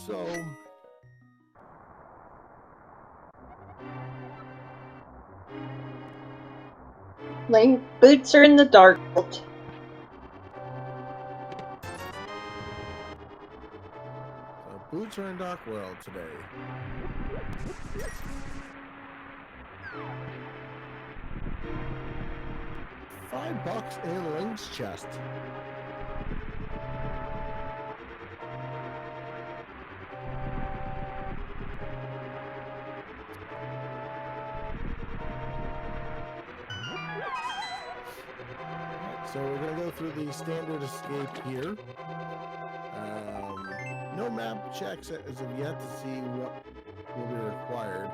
so Lane boots are in the dark. Boots are in Dark World today. $5 in Link's chest. So we're going to go through the standard escape here. No map checks as of yet to see what will be required.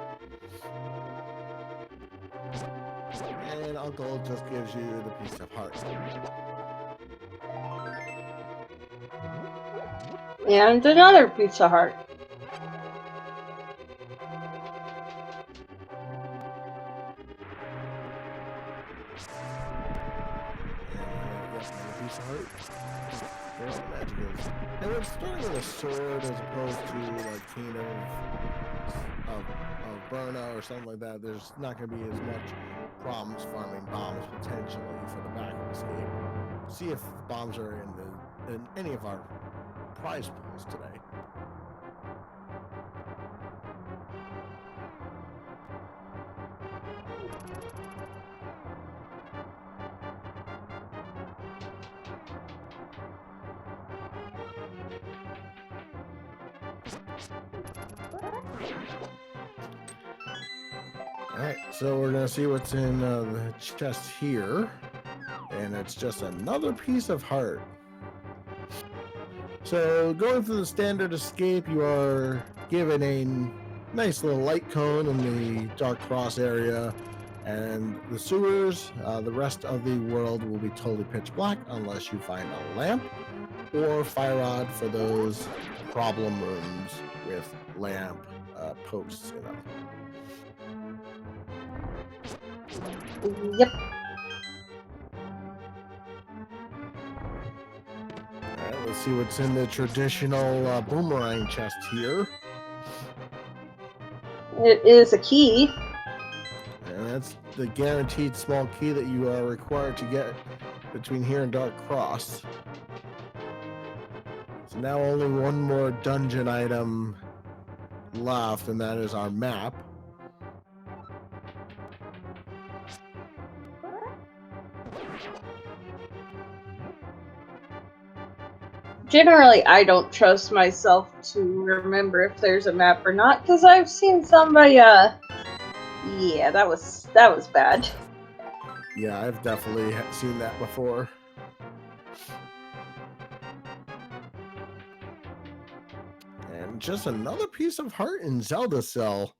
And Uncle just gives you the piece of heart. And another piece of heart. Piece of heart. There's the magic is. And we're starting with a sword as opposed to like King of Burna or something like that. There's not going to be as much problems farming bombs potentially for the backup escape. See if bombs are in any of our prize pools today. Alright, so we're going to see what's in the chest here. And it's just another piece of heart. So going through the standard escape, you are given a nice little light cone in the Dark Cross area. And the sewers, the rest of the world will be totally pitch black unless you find a lamp or fire rod for those problem rooms with lamp posts in them. Yep. All right, let's see what's in the traditional boomerang chest here. It is a key. And that's the guaranteed small key that you are required to get between here and Dark Cross. So now only one more dungeon item left, and that is our map. Generally, I don't trust myself to remember if there's a map or not, because I've seen somebody, yeah, that was bad. Yeah, I've definitely seen that before. And just another piece of heart in Zelda Cell.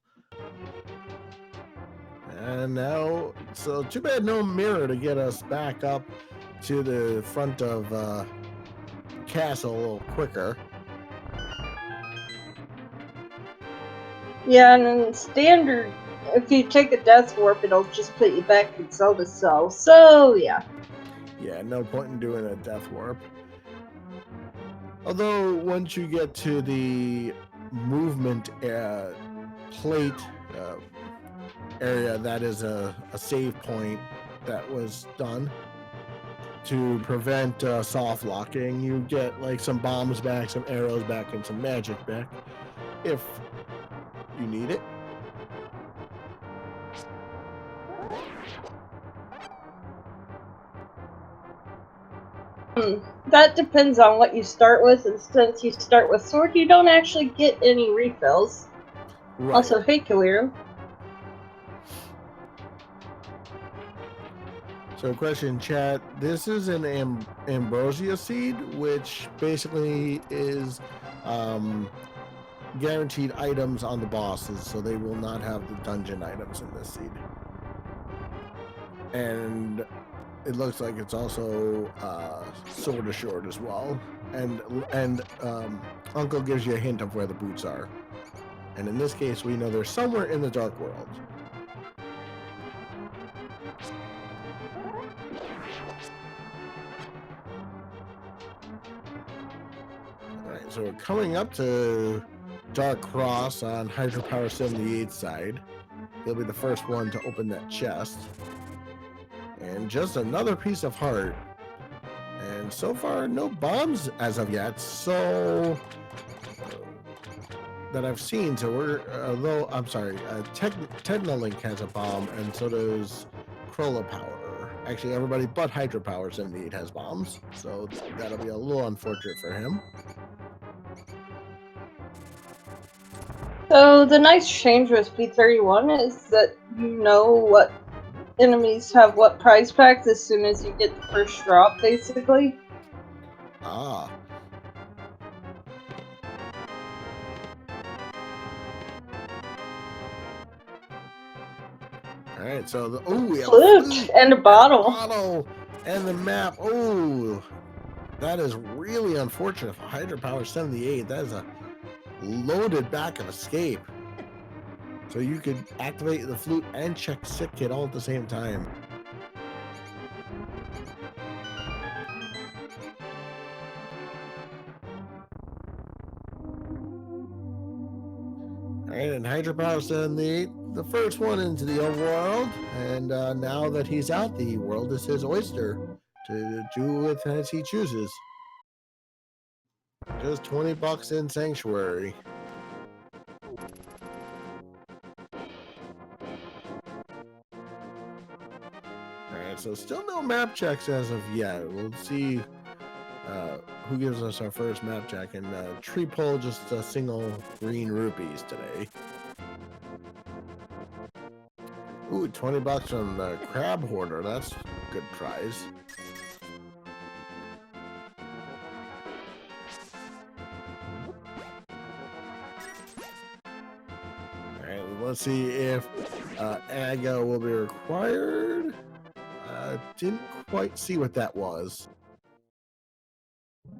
And now, so too bad no mirror to get us back up to the front of castle a little quicker. Yeah, and in standard, if you take a death warp, it'll just put you back in Zelda Cell. So, yeah. Yeah, no point in doing a death warp. Although, once you get to the movement plate area, that is a save point that was done to prevent soft locking. You get like some bombs back, some arrows back, and some magic back if you need it. That depends on what you start with, and since you start with sword, you don't actually get any refills. Right. Also, hey, Kaliru. So, question, chat. This is an Ambrosia seed, which basically is guaranteed items on the bosses, so they will not have the dungeon items in this seed. And it looks like it's also sword assured as well. And Uncle gives you a hint of where the boots are. And in this case, we know they're somewhere in the Dark World. All right, so we're coming up to Dark Cross on Hydropower 78 side. He'll be the first one to open that chest. And just another piece of heart. And so far, no bombs as of yet. So that I've seen. So we're though I'm sorry, Technolink has a bomb, and so does Krola Power. Actually, everybody but Hydropower 78 has bombs. So that'll be a little unfortunate for him. So the nice change with B31 is that you know what enemies have what prize packs as soon as you get the first drop, basically. Ah. All right, so we have Flute a flute and a bottle. bottle and the map. Oh, that is really unfortunate for Hydropower 78. That is a loaded back of escape. So you could activate the flute and check sick kit all at the same time. All right, and Hydropower 78, the first one into the overworld, and now that he's out, the world is his oyster to do with as he chooses. Just $20 in Sanctuary. Alright, so still no map checks as of yet. We'll see who gives us our first map check. And Tree Pole just a single green rupees today. Ooh, $20 from the Crab Hoarder. That's a good prize. Alright, let's see if AGA will be required. Didn't quite see what that was.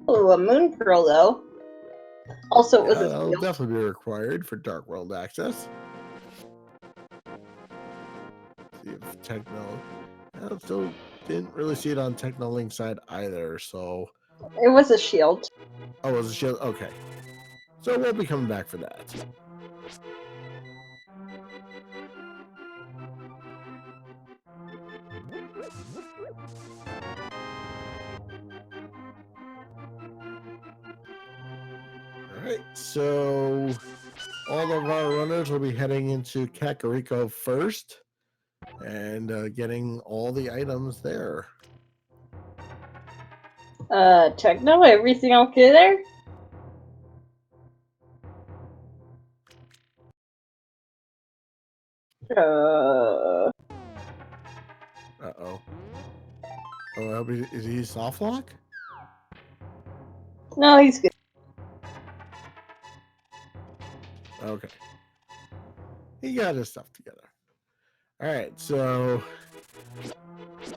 Oh, a moon pearl though. Also, it was a That'll steal. definitely be required for Dark World access. See if Techno. I still didn't really see it on Technolink side either. So, It was a shield. oh, it was a shield. Okay, so we'll be coming back for that. All right, so all of our runners will be heading into Kakariko first and getting all the items there. Techno, everything okay there? Uh-oh. Oh, is he soft lock? No, he's good. Okay. He got his stuff together. All right, so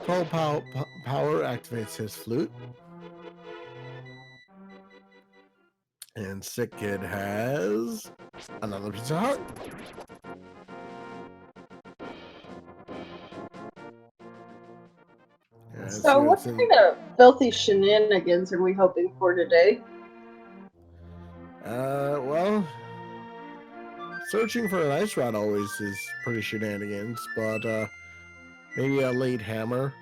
Power activates his flute. And Sick Kid has another piece of heart. Yeah, So, what kind of filthy shenanigans are we hoping for today? Well, searching for an ice rod always is pretty shenanigans, but maybe a late hammer.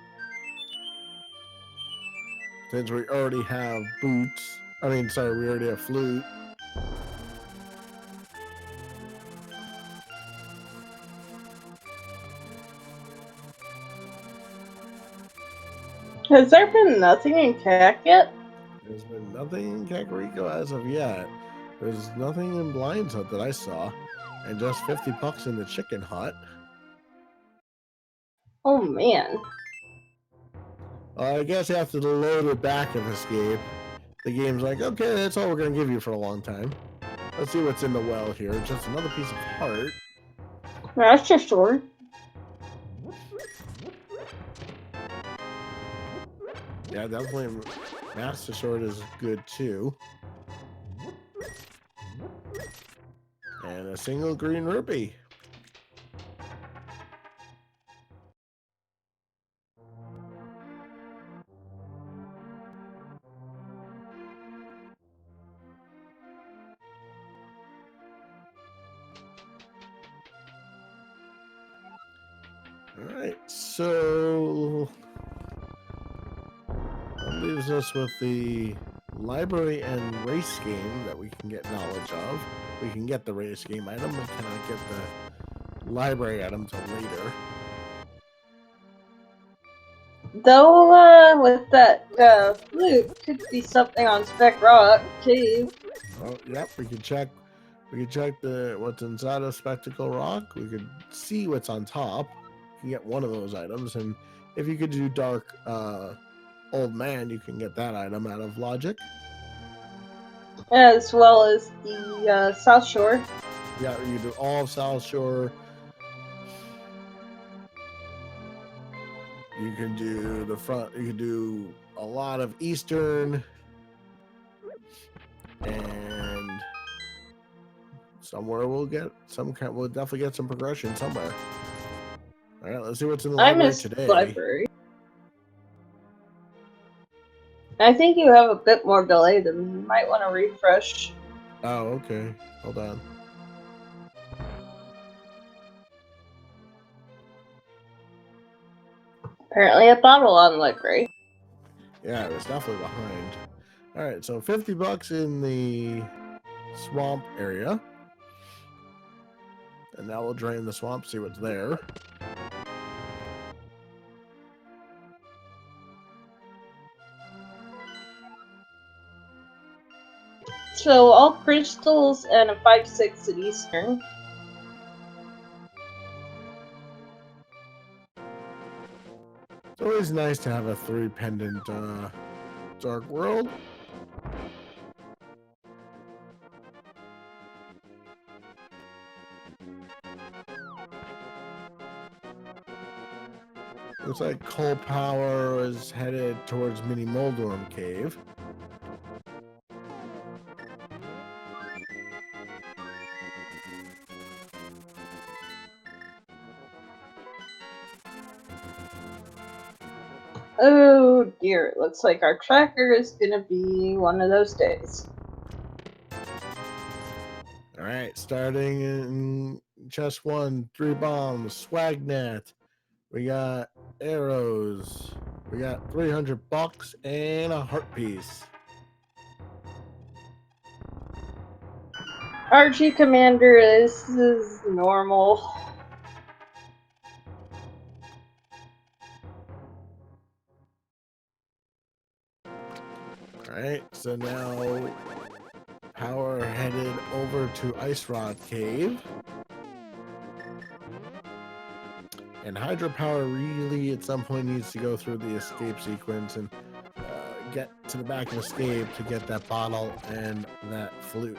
Since we already have boots. We already have flute. Has there been nothing in CAC yet? There's been nothing in Kakariko as of yet. There's nothing in Blind Hut that I saw. And just $50 in the chicken hut. Oh man. I guess after the loaded back of escape, the game's like, okay, that's all we're going to give you for a long time. Let's see what's in the well here. Just another piece of heart. That's just sword. Yeah, definitely Master Sword is good too. And a single green rupee. Alright, so that leaves us with the library and race game that we can get knowledge of. We can get the race game item, we cannot get the library item till later. Though, with that flute, could be something on Spec Rock Cave. Oh, yep, we can check. We can check the what's inside of Spectacle Rock. We could see what's on top. You can get one of those items, and if you could do Dark Old Man, you can get that item out of Logic. As well as the South Shore. Yeah, you can do all of South Shore. You can do the front. You can do a lot of Eastern, and somewhere we'll get some kind. We'll definitely get some progression somewhere. All right, let's see what's in the I library miss today. the library. I think you have a bit more delay than me. You might want to refresh. Oh, okay. Hold on. Apparently a bottle on the library. Yeah, it was definitely behind. All right, so $50 in the swamp area. And now we'll drain the swamp, see what's there. So all crystals and a 5/6 at Eastern. It's always nice to have a 3 pendant Dark World. Looks like Coal Power is headed towards Mini Moldorm Cave. Oh dear, it looks like our tracker is gonna be one of those days. Alright, starting in chest 1, 3 bombs, Swagnet. We got arrows. We got $300 and a heart piece. Archie Commander is normal. Alright, so now Power headed over to Ice Rod Cave. And Hydropower really at some point needs to go through the escape sequence and get to the back of escape to get that bottle and that flute.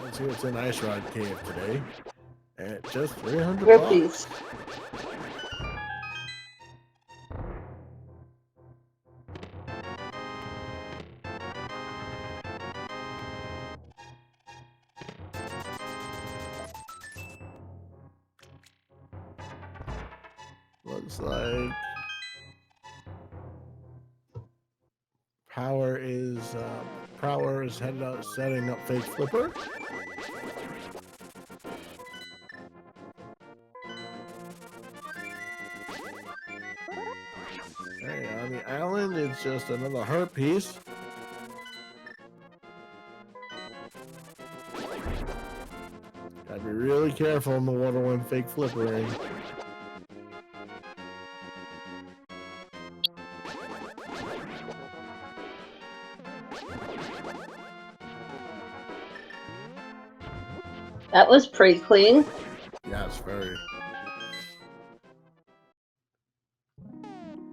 Let's see what's in Ice Rod Cave today. At just $300. Rupees. Looks like Power is headed out setting up Fake Flipper. Hey, on the island, it's just another heart piece. Gotta be really careful in the water when Fake Flippering. That was pretty clean. Yes, very.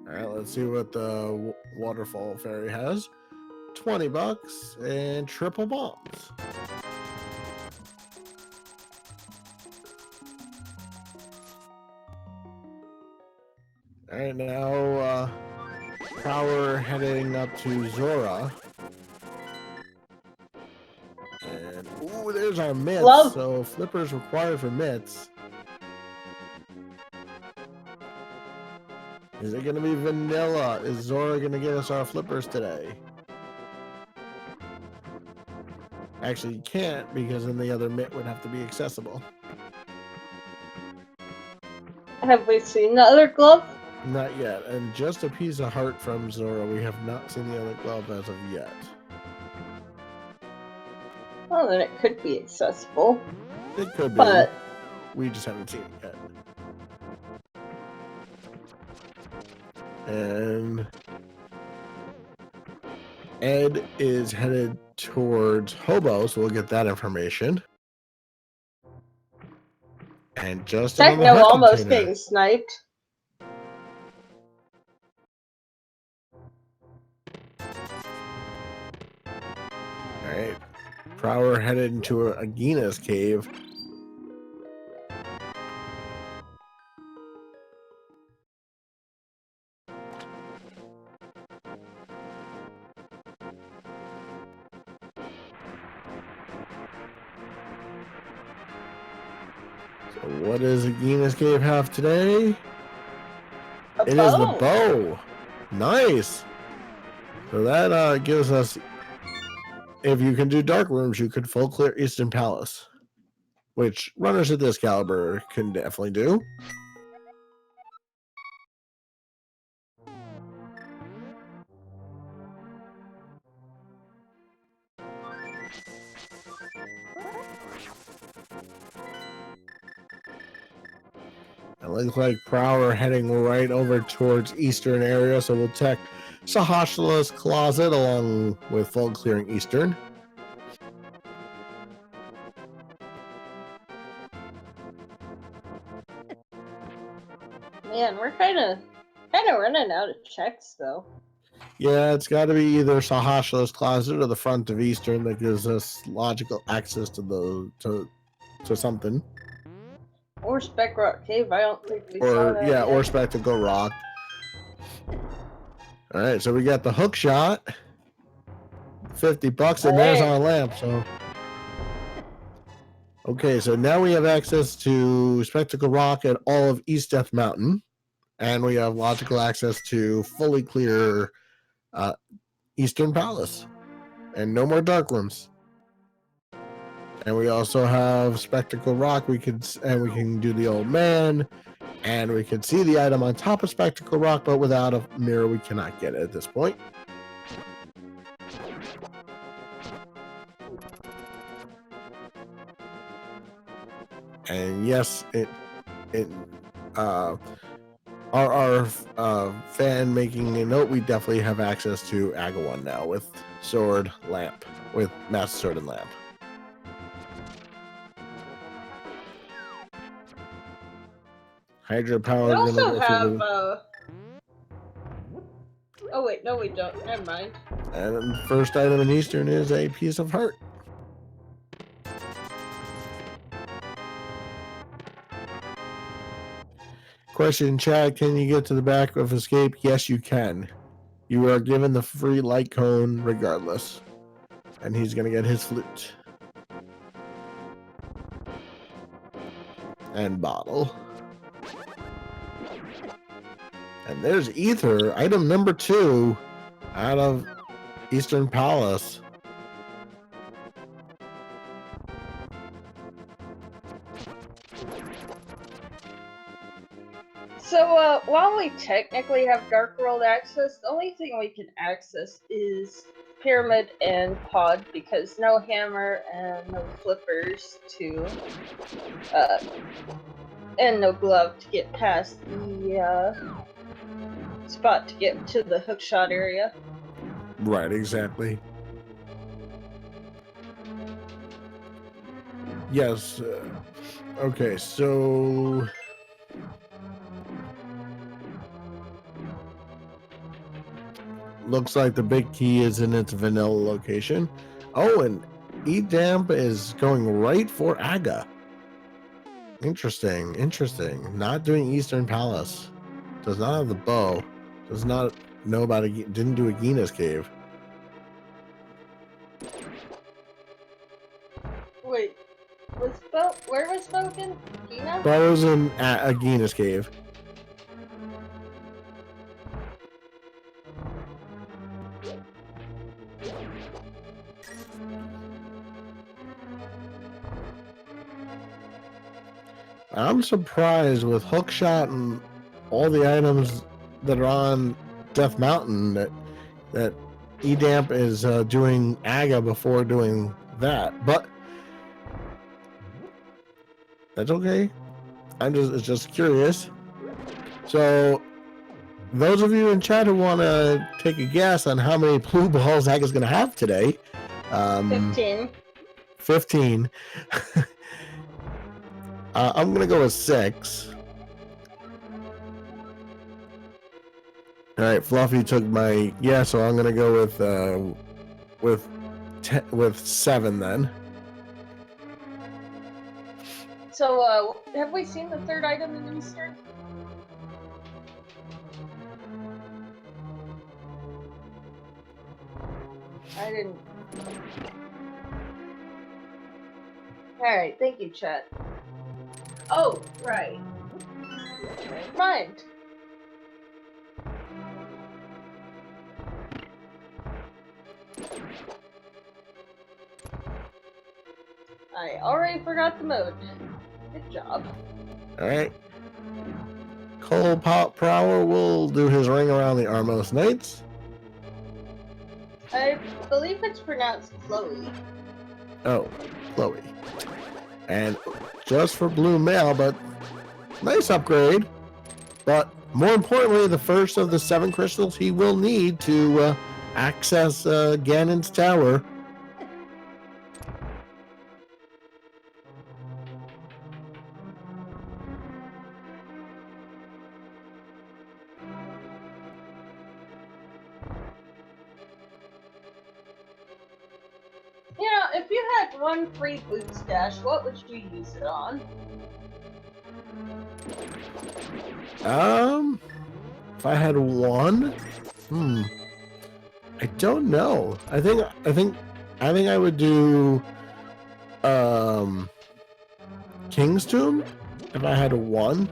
Alright, let's see what the Waterfall Fairy has. $20 and triple bombs. Alright, now Power heading up to Zora. And, ooh, there's our mitts. Love. So Flipper's required for mitts. Is it going to be vanilla? Is Zora going to give us our flippers today? Actually, you can't, because then the other mitt would have to be accessible. Have we seen the other glove? Not yet. And just a piece of heart from Zora. We have not seen the other glove as of yet. Well, then it could be accessible. It could be. But we just haven't seen it yet. And Ed is headed towards Hobo, so we'll get that information. And just another heart almost container. getting sniped. Alright. Prower headed into a Gina's cave. So what does Gina's cave have today? It is the bow. Nice. So that gives us, if you can do dark rooms, you could full clear Eastern Palace, which runners of this caliber can definitely do. It looks like Prower heading right over towards Eastern area, so we'll check Sahashla's closet along with full clearing Eastern. Man, we're kind of running out of checks though. Yeah, it's got to be either Sahashla's closet or the front of Eastern that gives us logical access to the to something. Or Speck Rock Cave. I don't think we saw that yet. Or Spectacle Rock. All right, so we got the hook shot, $50, and there's our lamp. So, okay, so now we have access to Spectacle Rock and all of East Death Mountain, and we have logical access to fully clear Eastern Palace, and no more dark rooms. And we also have Spectacle Rock. We can do the old man, and we can see the item on top of Spectacle Rock, but without a mirror, we cannot get it at this point. And yes, our fan making a note, we definitely have access to Aga1 now with sword lamp, with master sword and lamp. Hydro power. We also have. Oh wait, no, we don't. Never mind. And the first item in Eastern is a piece of heart. Question, Chad, can you get to the back of Escape? Yes, you can. You are given the free light cone regardless. And he's going to get his flute. And bottle. And there's Ether, item number 2 out of Eastern Palace. So, while we technically have Dark World access, the only thing we can access is Pyramid and Pod, because no hammer and no flippers to, and no glove to get past the, spot to get to the hookshot area. Right, exactly. Yes. Okay, so... looks like the big key is in its vanilla location. Oh, and E-Damp is going right for Aga. Interesting, interesting. Not doing Eastern Palace. Does not have the bow. Does not know about it. Didn't do a Gina's cave. Wait, where was spoken? Gina? Bow was in a Gina's cave. I'm surprised with Hookshot and all the items that are on Death Mountain that Edamp is doing Aga before doing that, but that's okay. It's just curious. So, those of you in chat who want to take a guess on how many blue balls Aga's going to have today, 15. 15. I'm going to go with 6. All right, Fluffy took my so I'm going to go with 7 then. So, have we seen the third item in Easter? I didn't. Alright, thank you, chat. Oh, right. Never mind. I already forgot the mode. Good job. Alright. Cole Pop Prower will do his ring around the Armos Knights. I believe it's pronounced Chloe. Oh, Chloe. And just for blue mail, but nice upgrade. But more importantly, the first of the 7 crystals he will need to access Ganon's tower. You know, if you had one free boot stash, what would you use it on? If I had one, I don't know. I think I would do King's Tomb if I had one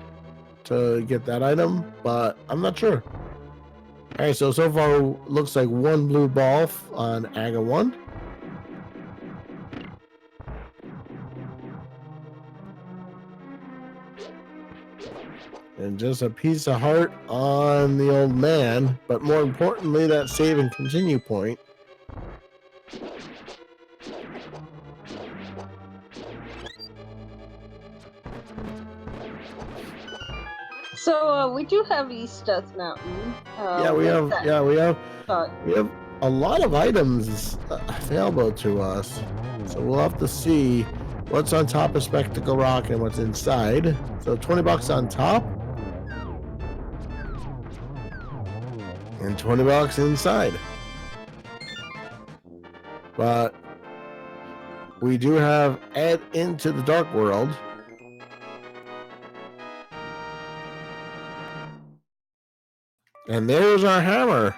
to get that item, but I'm not sure. All right, so far looks like 1 blue ball on Aga 1. And just a piece of heart on the old man, but more importantly, that save and continue point. So we do have East Death Mountain. We have a lot of items available to us, so we'll have to see what's on top of Spectacle Rock and what's inside. So $20 on top and $20 inside. But we do have Ed into the Dark World. And there's our hammer.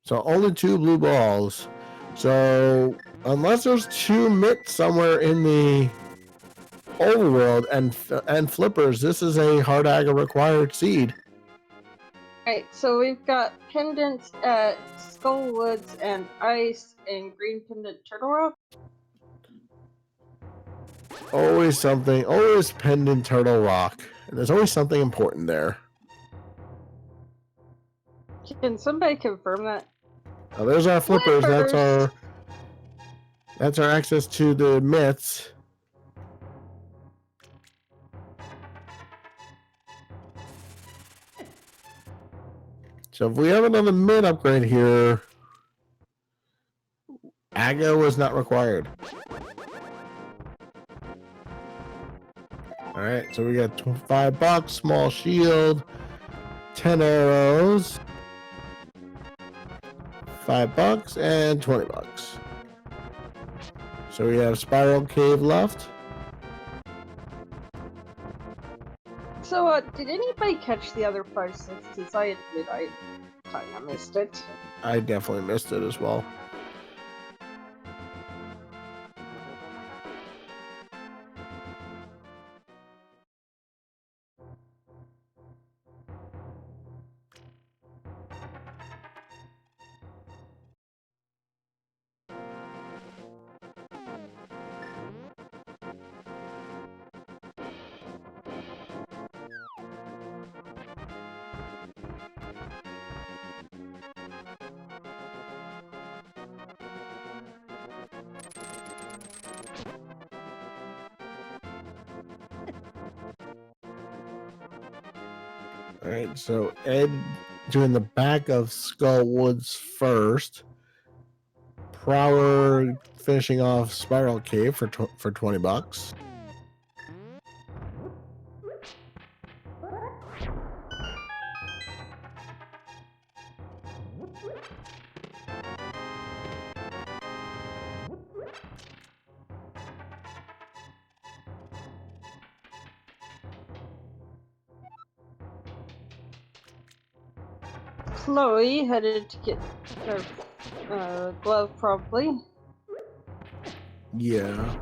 So only 2 blue balls. So unless there's 2 mitts somewhere in the overworld and flippers, this is a hard Aga required seed. Alright, so we've got pendants at Skullwoods and Ice and Green Pendant Turtle Rock. Always pendant Turtle Rock. And there's always something important there. Can somebody confirm that? Oh, there's our flippers. That's our access to the myths. So if we have another mid upgrade here, Aga was not required. All right, so we got $5, small shield, 10 arrows, $5 and $20. So we have Spiral Cave left. So, did anybody catch the other 560s? I admit I kind of missed it. I definitely missed it as well. All right, so Ed doing the back of Skull Woods first. Prower finishing off Spiral Cave for $20. Chloe headed to get her glove, probably. Yeah.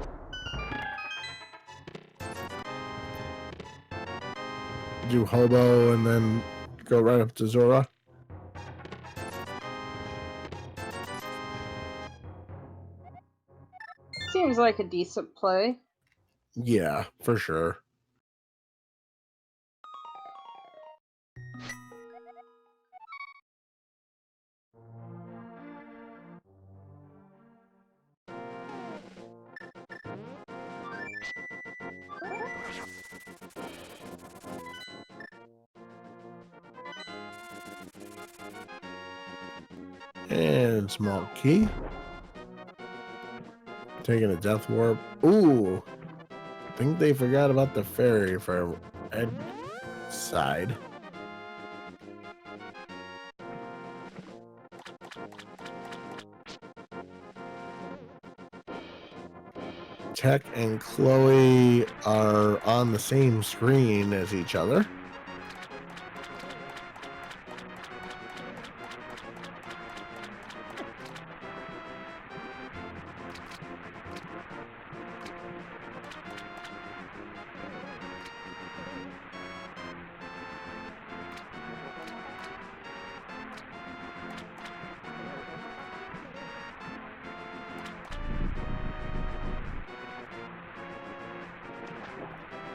Do Hobo and then go right up to Zora. Seems like a decent play. Yeah, for sure. And small key. Taking a death warp. Ooh. I think they forgot about the fairy for Ed's side. Tech and Chloe are on the same screen as each other.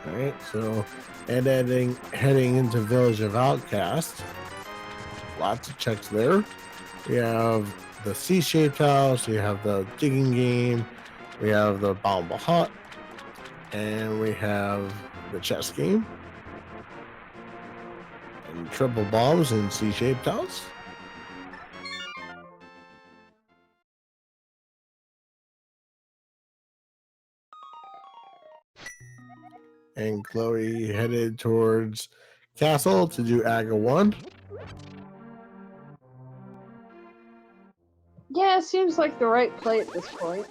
All right, so and heading into Village of Outcast. Lots of checks there. We have the C-shaped house. We have the digging game. We have the Bombable Hut, and we have the chess game and triple bombs in C-shaped house. And Chloe headed towards Castle to do Aga 1. Yeah, it seems like the right play at this point.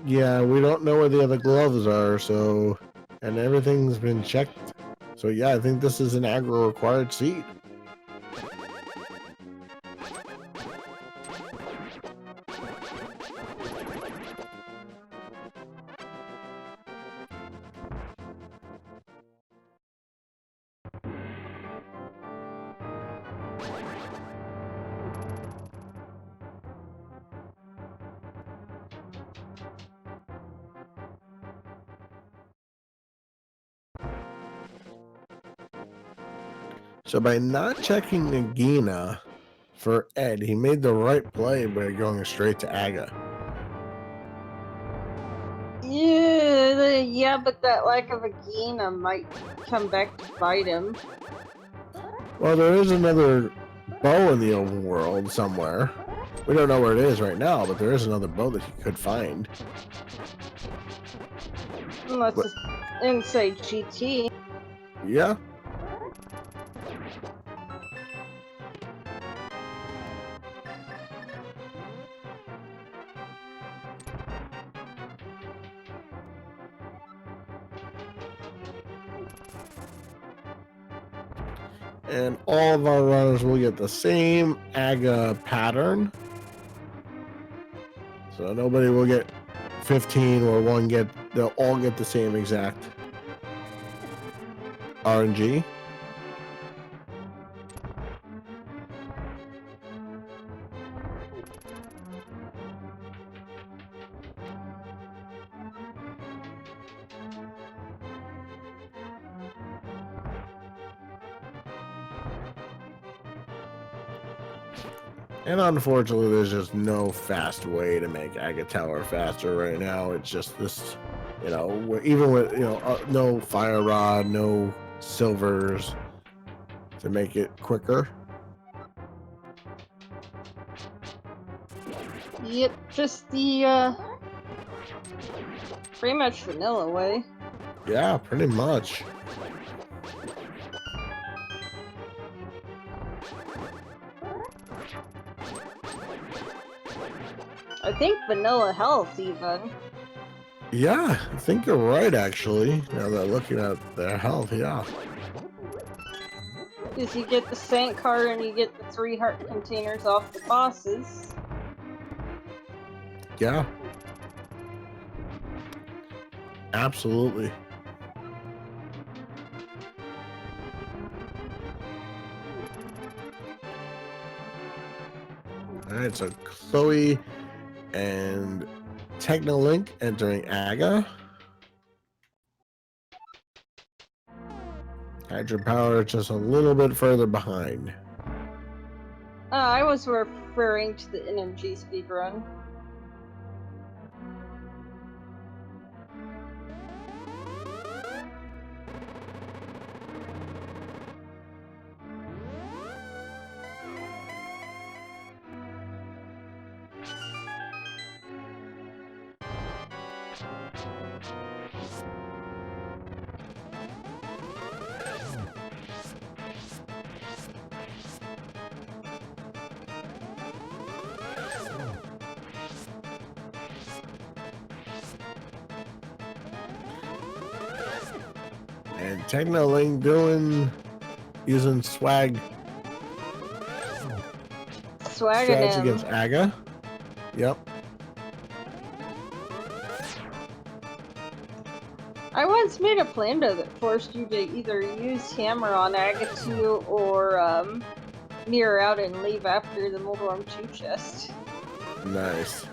Yeah, we don't know where the other gloves are, so and everything's been checked. So yeah, I think this is an aggro required seed. So by not checking Nagina for Ed, he made the right play by going straight to Aga. Yeah, but that lack of a Gina might come back to bite him. Well, there is another bow in the overworld somewhere. We don't know where it is right now, but there is another bow that he could find. Unless it's inside GT. Yeah. And all of our runners will get the same Aga pattern. So nobody will get 15 or one get, they'll all get the same exact RNG. And unfortunately, there's just no fast way to make Aga Tower faster right now. It's just this, you know, even with, you know, no fire rod, no silvers. to make it quicker. Yep, just the pretty much vanilla way. Yeah, pretty much. I think vanilla health even. Yeah, I think you're right, actually. Now that I'm looking at their health, yeah. Because you get the Saint card and you get the 3 heart containers off the bosses. Yeah. Absolutely. Alright, so Chloe and Technolink entering Aga. Hydropower just a little bit further behind. I was referring to the energy speedrun. And Technolink using swags Swagging against Aga. Yep. I once made a plan that forced you to either use hammer on Agatu or mirror out and leave after the Moldorm 2 chest. Nice.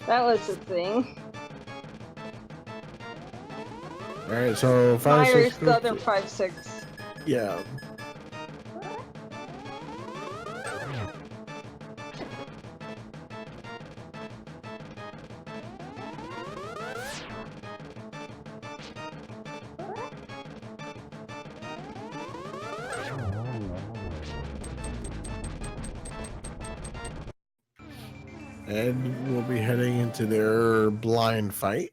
That was a thing. Alright, so 5-6. Myers, the other 5-6. Yeah. And we'll be heading into their blind fight.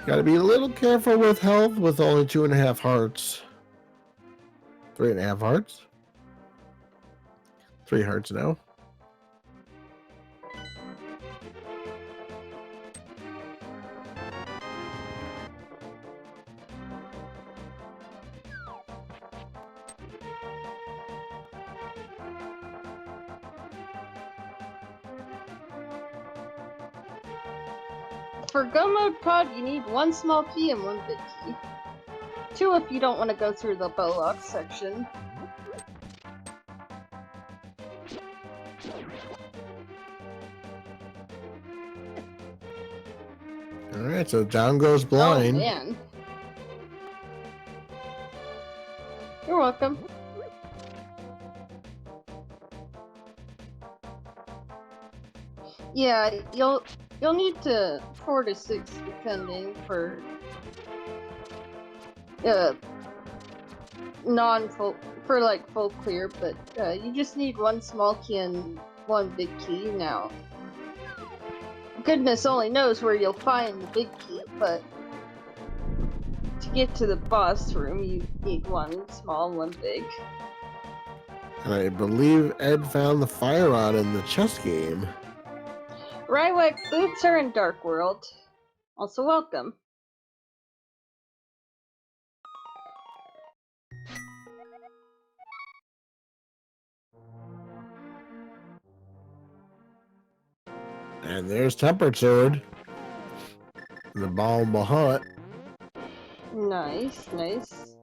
Got to be a little careful with health with only 2.5 hearts. 3.5 hearts. 3 hearts now. For Go Mode Pod, you need 1 small key and 1 big key. 2 if you don't want to go through the Bolox section. Alright, so down goes blind. Oh, man. You're welcome. Yeah, you'll need to 4 to 6 depending for non-full for like full clear, but you just need 1 small key and 1 big key now. Goodness only knows where you'll find the big key, but to get to the boss room you need 1 small, 1 big. And I believe Ed found the fire rod in the chess game. Rywick boots are in Dark World. Also welcome. And there's Tempered Sword. The Balm Hut. Nice, nice.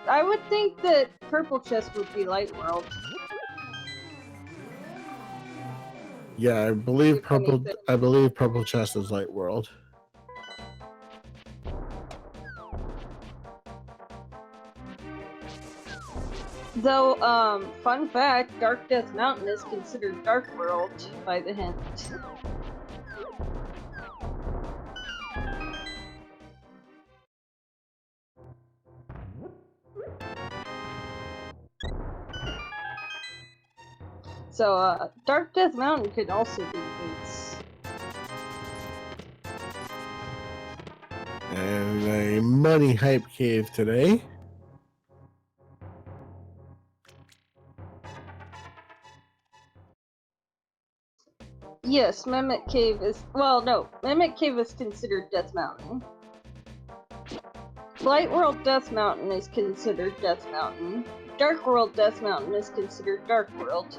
I would think that Purple Chest would be Light World. Yeah, I believe Purple Chest is Light World. Though, fun fact, Dark Death Mountain is considered Dark World by the hint. So, Dark Death Mountain could also be Boots. And a money hype cave today. Yes, Mimic Cave is... Well, no. Mimic Cave is considered Death Mountain. Light World Death Mountain is considered Death Mountain. Dark World Death Mountain is considered Dark World.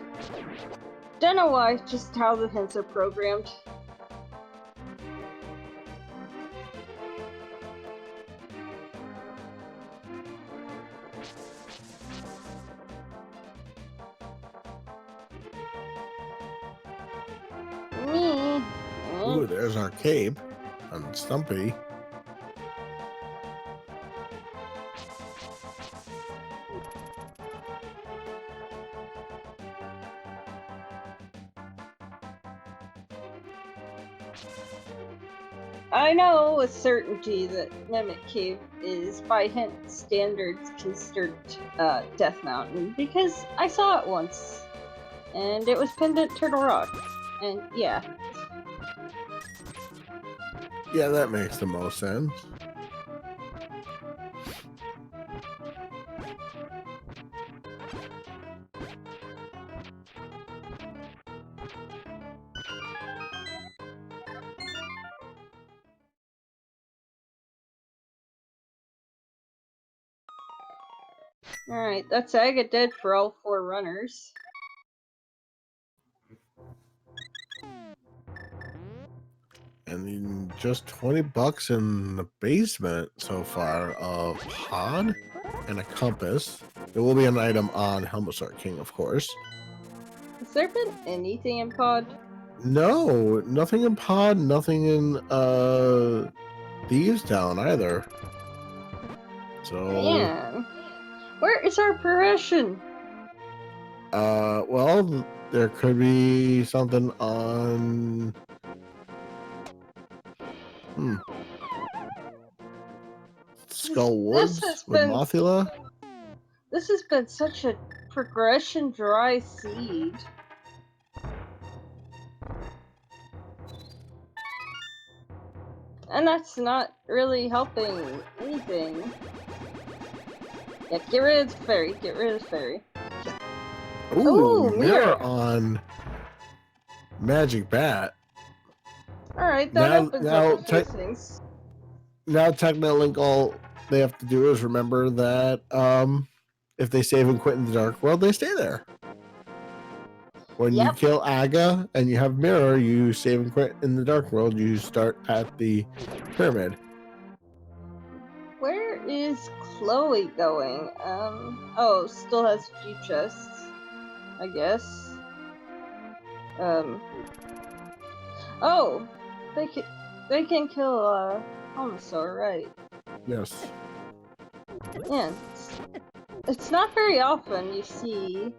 Don't know why, just how the hints are programmed. Me. Ooh, there's our cape on Stumpy. I know with certainty that Mimic Cave is, by hint standards, considered Death Mountain because I saw it once, and it was pinned at Turtle Rock, and yeah. Yeah, that makes the most sense. Alright, that's Aga dead for all 4 runners. And then just $20 in the basement so far of pod and a compass. There will be an item on Helmasaur King, of course. Has there been anything in Pod? No, nothing in pod, nothing in Thieves Town either. So Man, where is our progression? well, there could be something on Skull Woods with Mothula. This has been such a progression dry seed. And that's not really helping anything. Yeah, get rid of the fairy, get rid of the fairy. Ooh, mirror on Magic Bat. Alright, that opens up a few things. Now Technolink, all they have to do is remember that if they save and quit in the Dark World, they stay there. When you kill Aga and you have Mirror, you save and quit in the Dark World, you start at the pyramid. Where is Chloe going? Oh, still has a few chests, I guess. Oh, they can kill Homosor, right? Yes. Yeah, it's not very often you see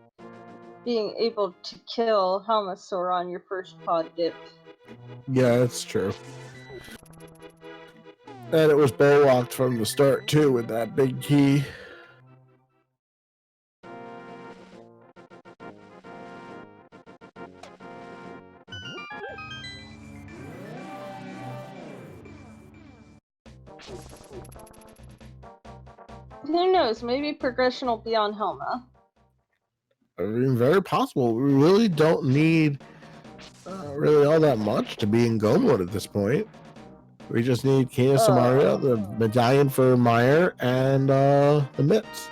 being able to kill Helmasaur on your first pod dip. Yeah, that's true. And it was bull-walked from the start too with that big key. Who knows, maybe progression will be on Helma. I mean, very possible. We really don't need really all that much to be in go mode at this point. We just need Kena Samaria, the medallion for Meyer, and the mitts.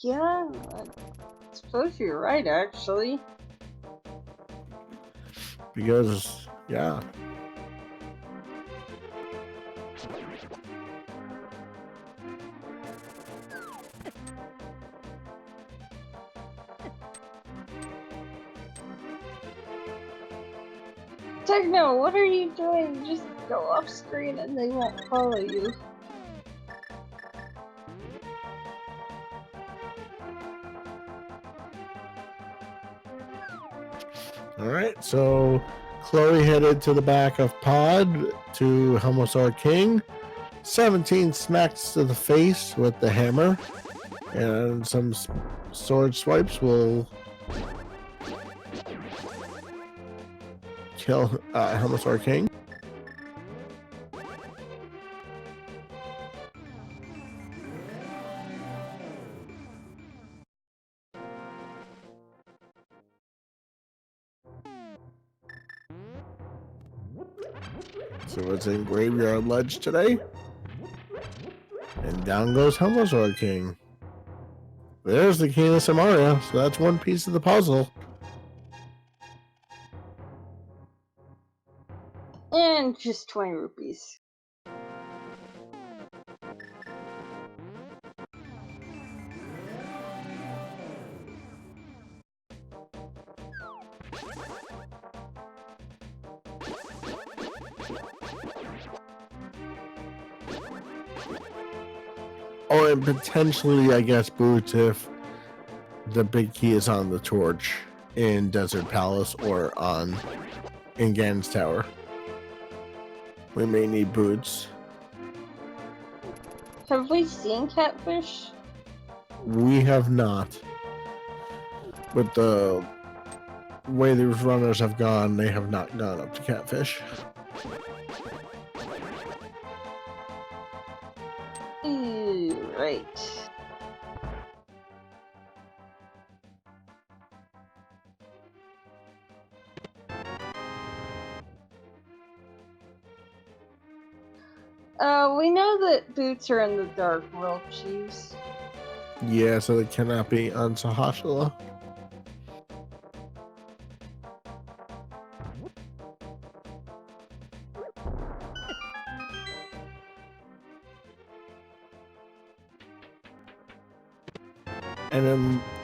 Yeah, I suppose you're right, actually. Because, yeah. Techno, what are you doing? Just go off screen and they won't follow you. All right, so Chloe headed to the back of Pod to Helmosaur King. 17 smacks to the face with the hammer, and some sword swipes will kill Helmosaur King. So it's in Graveyard Ledge today. And down goes Helmosaur King. There's the King of Samaria, so that's one piece of the puzzle. And just 20 rupees. Oh, and potentially, I guess, boots if the big key is on the torch in Desert Palace or in Ganon's Tower. We may need boots. Have we seen catfish? We have not. With the way these runners have gone, they have not gone up to catfish. Right. We know that boots are in the Dark World, Chiefs. Yeah, so they cannot be on Sahashala.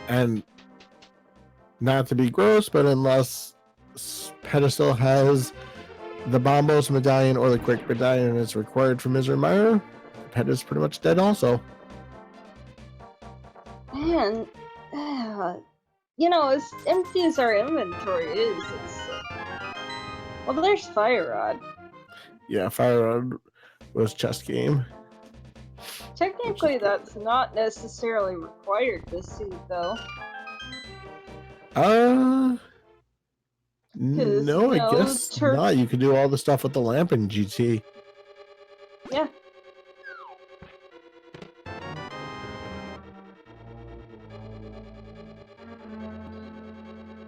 And not to be gross, but unless Pedestal has the Bombos medallion or the Quick medallion is required for Misery Mire, Pet is pretty much dead also. Man, you know, as empty as our inventory is, well, there's Fire Rod. Yeah, Fire Rod was chest game. Technically, that's not necessarily required this suit, though. No, I guess not. You could do all the stuff with the lamp in GT. Yeah.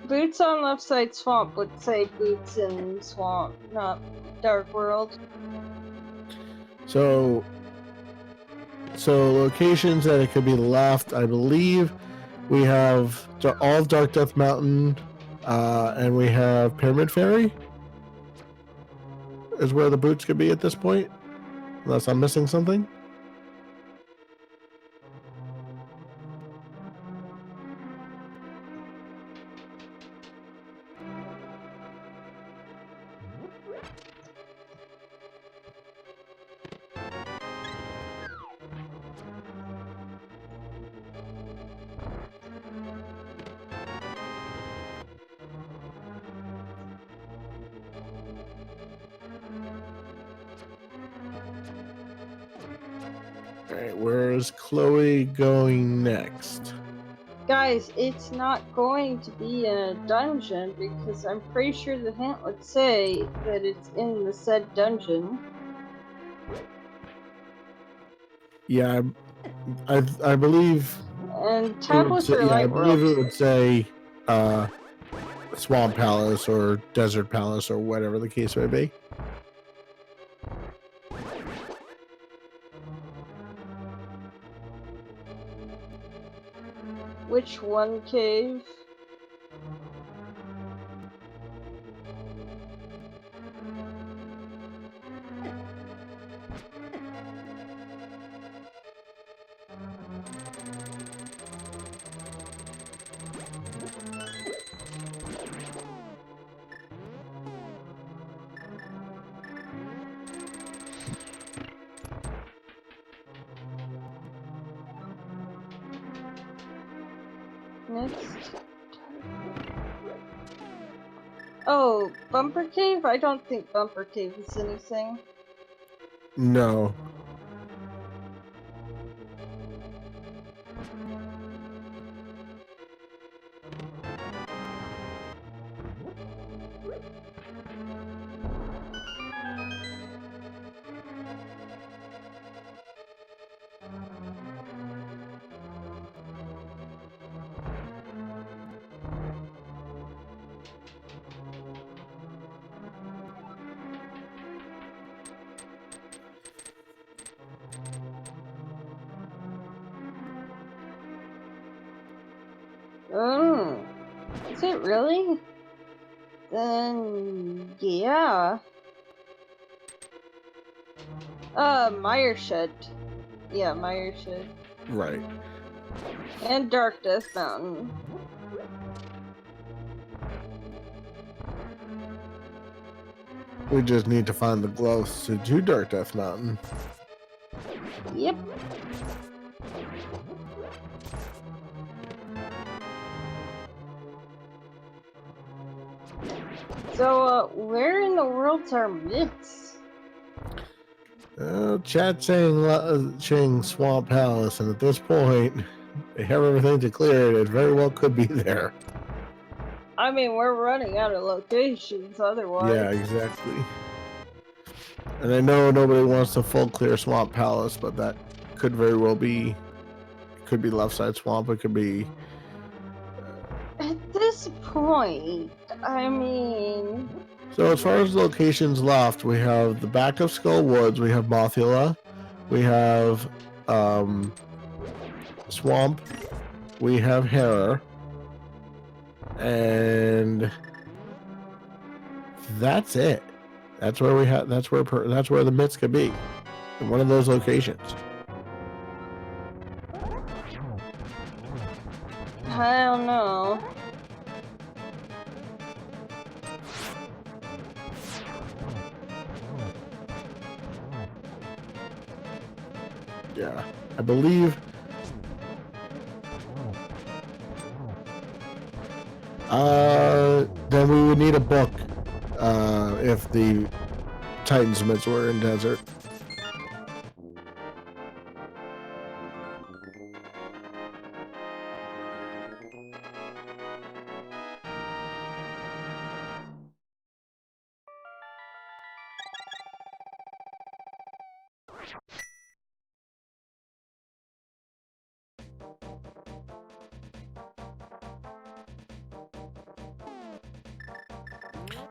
Boots on left side swamp would say boots in swamp, not Dark World. So locations that it could be left, I believe we have all of Dark Death Mountain, and we have Pyramid Fairy is where the boots could be at this point, unless I'm missing something. Alright, where is Chloe going next? Guys, it's not going to be in a dungeon because I'm pretty sure the hint would say that it's in the said dungeon. Yeah, I believe. And tablets are yeah, I light believe world. it would say Swamp Palace or Desert Palace or whatever the case may be. Which one cave? Next. Oh, Bumper Cave? I don't think Bumper Cave is anything. No. Is it really? Then, yeah. Meyer Shed. Yeah, Meyer Shed. Right. And Dark Death Mountain. We just need to find the gloves to do Dark Death Mountain. Yep. So, where in the world's our myths? Chat saying Swamp Palace, and at this point, they have everything to clear it. It very well could be there. I mean, we're running out of locations otherwise. Yeah, exactly. And I know nobody wants to full clear Swamp Palace, but that could very well be. It could be left side swamp. It could be. At this point, I mean. So as far as locations left, we have the back of Skull Woods. We have Mothula. We have Swamp. We have Harrer. And that's it. That's where we have. That's where the myths could be, in one of those locations. I don't know. Yeah, I believe. Then we would need a book. If the Titan Smiths were in desert.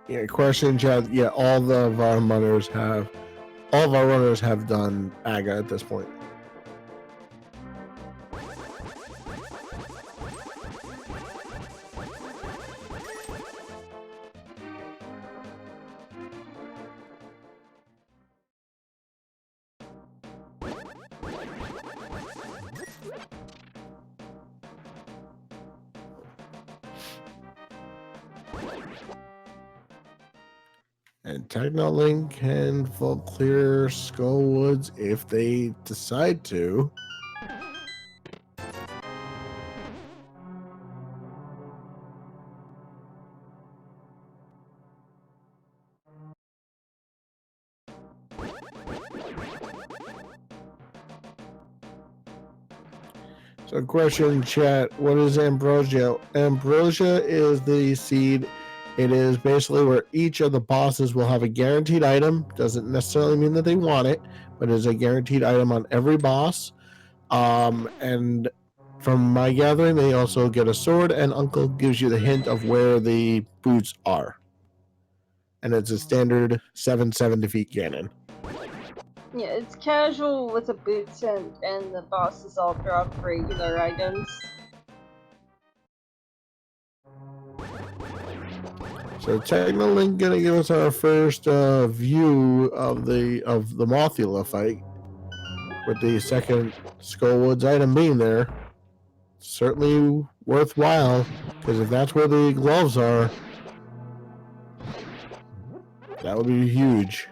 Yeah, question, Chad. Yeah, all of our runners have done AGA at this point. And Technolink can full clear Skull Woods if they decide to. So question, chat, what is Ambrosia? Ambrosia is the seed. It is basically where each of the bosses will have a guaranteed item. Doesn't necessarily mean that they want it, but it's a guaranteed item on every boss. And from my gathering, they also get a sword, and Uncle gives you the hint of where the boots are. And it's a standard 7/7 defeat cannon. Yeah, it's casual with the boots and the bosses all drop regular items. So Technolink gonna give us our first view of the Mothula fight, with the second Skullwoods item being there. Certainly worthwhile, because if that's where the gloves are, that would be huge.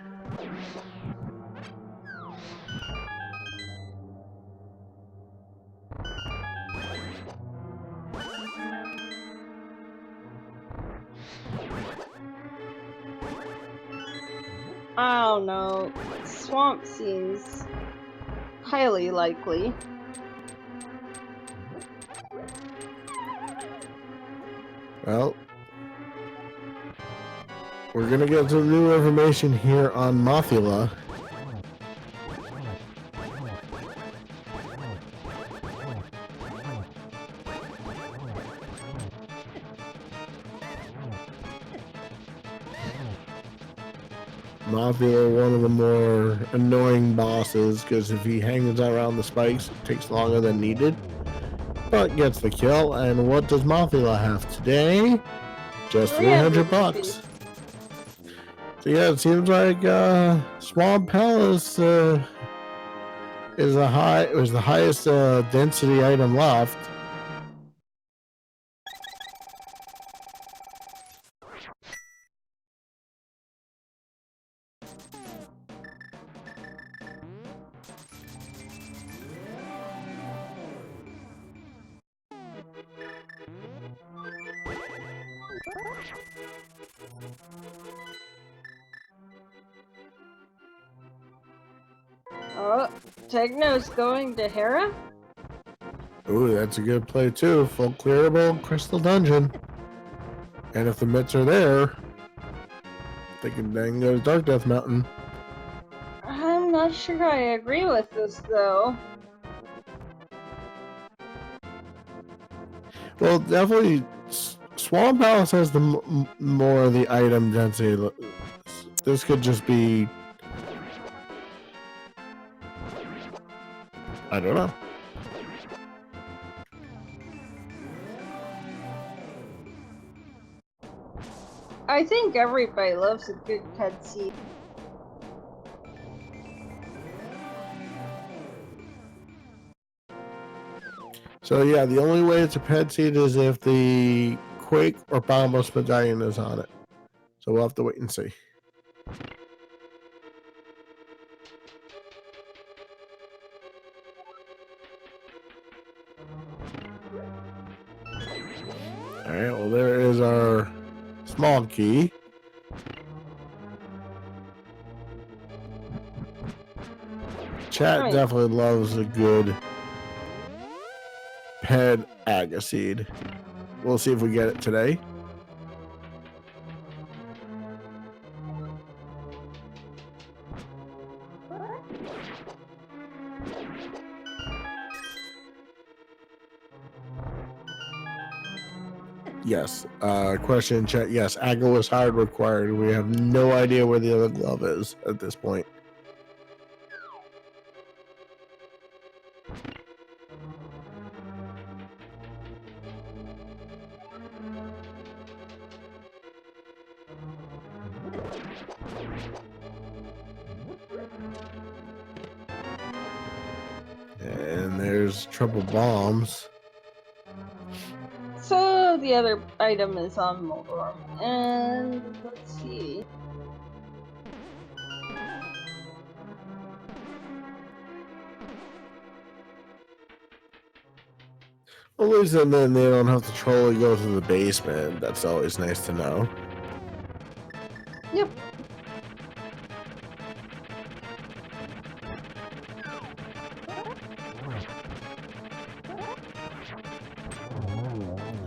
I don't know. Swamp seems highly likely. Well, we're gonna get some new information here on Mothula. Mothula, one of the more annoying bosses, because if he hangs around the spikes, it takes longer than needed, but gets the kill. And what does Mothula have today? Just 300 bucks. So yeah, it seems like Swamp Palace was the highest density item left. Oh, Techno's going to Hera? Ooh, that's a good play too. Full clearable Crystal Dungeon. And if the mitts are there, they can then go to Dark Death Mountain. I'm not sure I agree with this, though. Well, definitely, Swamp Palace has the more of the item density. This could just be, I don't know. I think everybody loves a good cutscene. So yeah, the only way it's a pet seed is if the Quake or Bombos medallion is on it. So we'll have to wait and see. Alright, well there is our small key. Chat definitely loves a good pet Agaseed. We'll see if we get it today. Yes. Question in chat. Yes, Aga was hard required. We have no idea where the other glove is at this point. And there's triple bombs. So the other item is on Moldorm. And let's see. At least then they don't have to troll and go to the basement. That's always nice to know. Yep.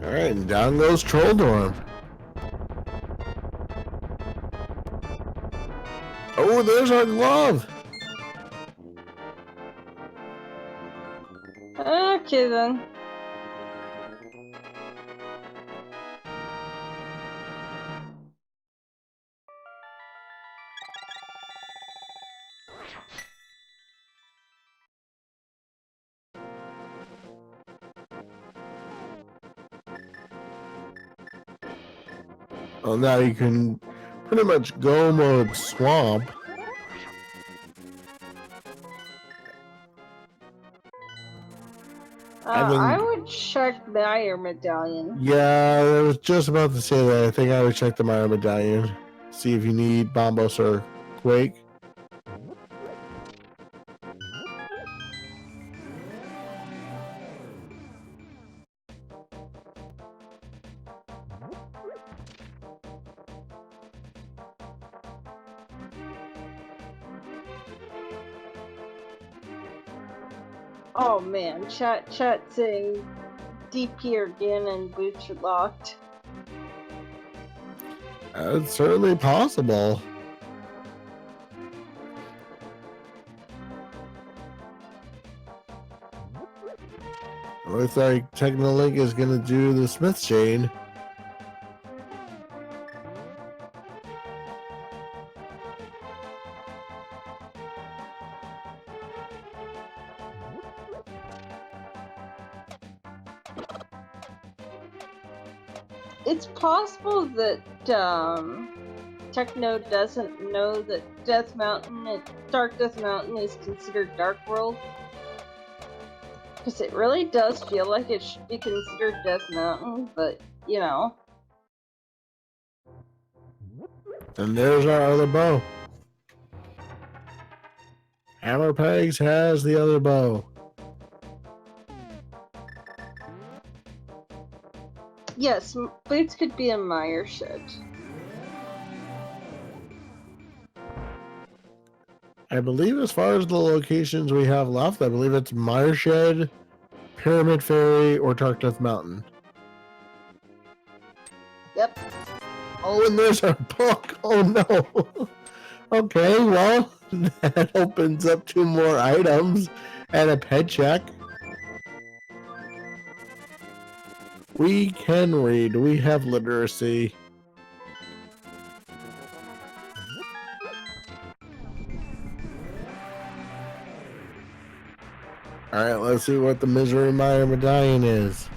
Alright, and down goes Troll Dorm. Oh, there's our glove! Okay then. Well, now you can pretty much go mode swamp. I would check the Iron Medallion. Yeah, I was just about to say that. I think I would check the Maya Medallion. See if you need Bombos or Quake. Oh man, chat saying DP again and boots are locked. It's certainly possible. Looks like Technolink is going to do the Smith chain. It's possible that Techno doesn't know that Dark Death Mountain is considered Dark World. Because it really does feel like it should be considered Death Mountain, but, you know. And there's our other bow. Hammer Pegs has the other bow. Yes, boots could be a Meyer shed. I believe as far as the locations we have left, I believe it's Meyer Shed, Pyramid Ferry, or Dark Death Mountain. Yep. Oh, and there's our book. Oh, no. Okay, well, that opens up 2 more items and a pet check. We can read. We have literacy. All right, let's see what the Misery Mire Medallion is.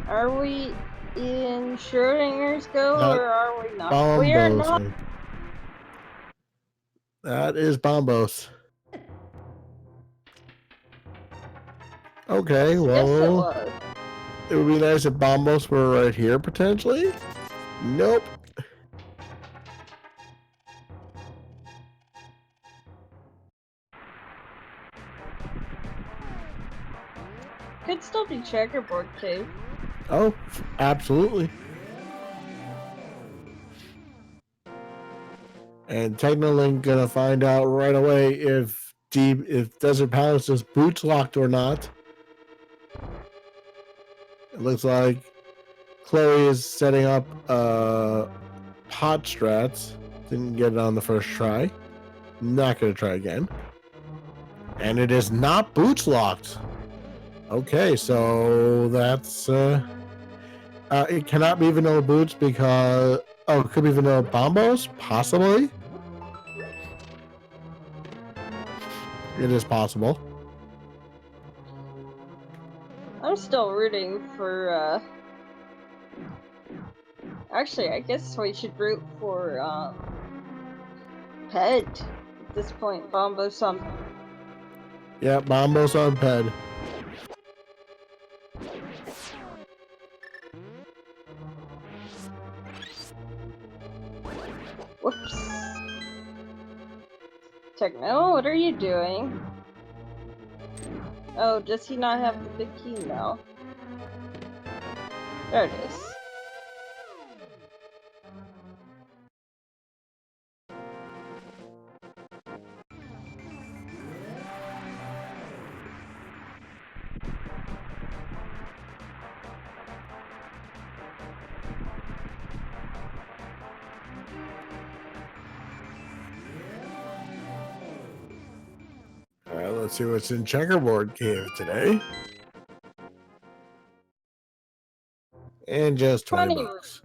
Are we in Schrodinger's Go, or are we not? Bombos. We are not. That is Bombos. Okay, well, Yes, it was. It would be nice if Bombos were right here, potentially. Nope. Could still be Checkerboard Cave. Oh, absolutely. And Technolink gonna find out right away if Desert Palace is boots locked or not. It looks like Chloe is setting up pot strats. Didn't get it on the first try. Not gonna try again. And it is not boots locked. Okay, so that's it cannot be vanilla boots because it could be vanilla bombos, possibly. It is possible. I'm still rooting for actually, I guess we should root for Ped at this point. Bombos on. Yeah, Bombos on Ped. Whoops. Techno, what are you doing? Oh, does he not have the big key now? There it is. Alright, let's see what's in Checkerboard Cave today. And just 20 bucks.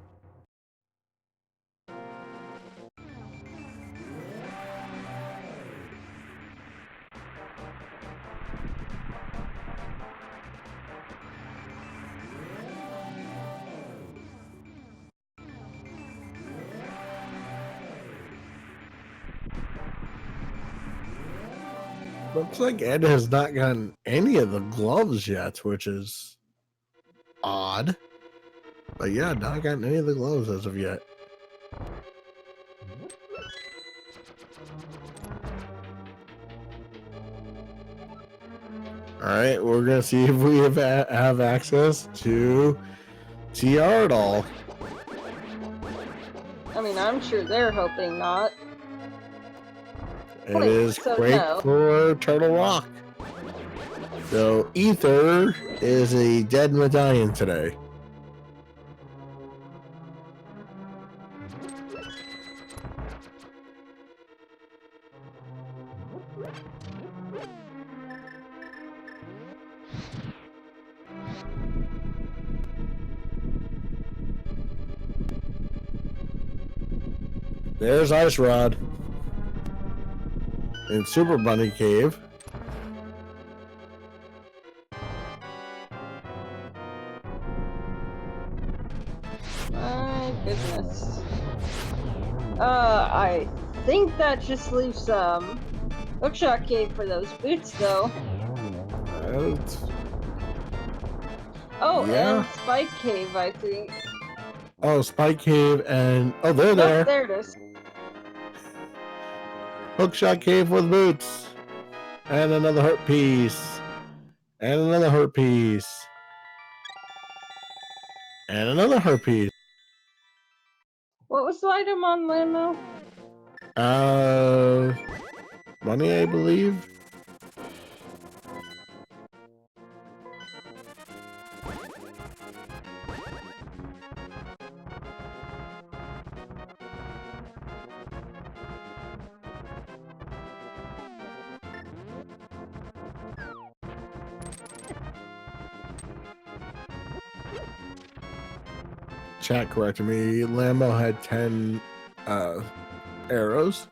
Looks like Ed has not gotten any of the gloves yet, which is odd. But yeah, not gotten any of the gloves as of yet. Alright, we're going to see if we have access to TR doll. I mean, I'm sure they're hoping not. It Wait, is so Quake no. for Turtle Rock. So Ether is a dead medallion today. There's Ice Rod in Super Bunny Cave. My goodness. I think that just leaves Hookshot Cave for those boots, though. Oh, Yeah. and Spike Cave, I think. Oh, Spike Cave and oh, they're Nope, there. there it is. Hookshot Cave with boots, and another heart piece, and another heart piece, and another heart piece. What was the item on Lamo? Money, I believe. Chat corrected me. Lambo had 10 arrows.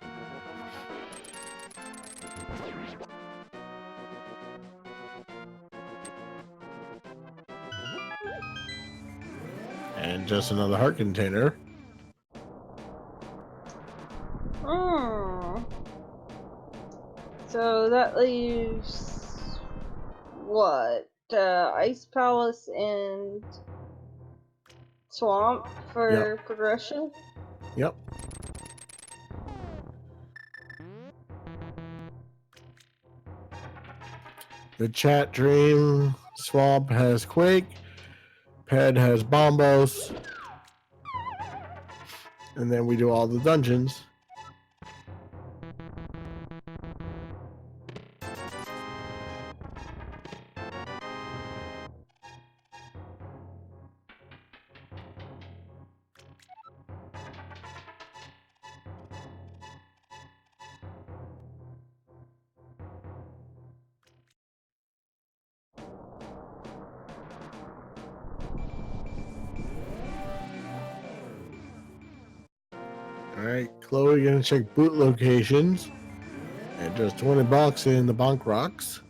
And just another heart container. So that leaves what? Ice Palace and Swamp for progression? Yep. The chat dream Swamp has Quake. Ped has Bombos. And then we do all the dungeons. Alright, Chloe gonna check boot locations. And just 20 bucks in the Bonk Rocks.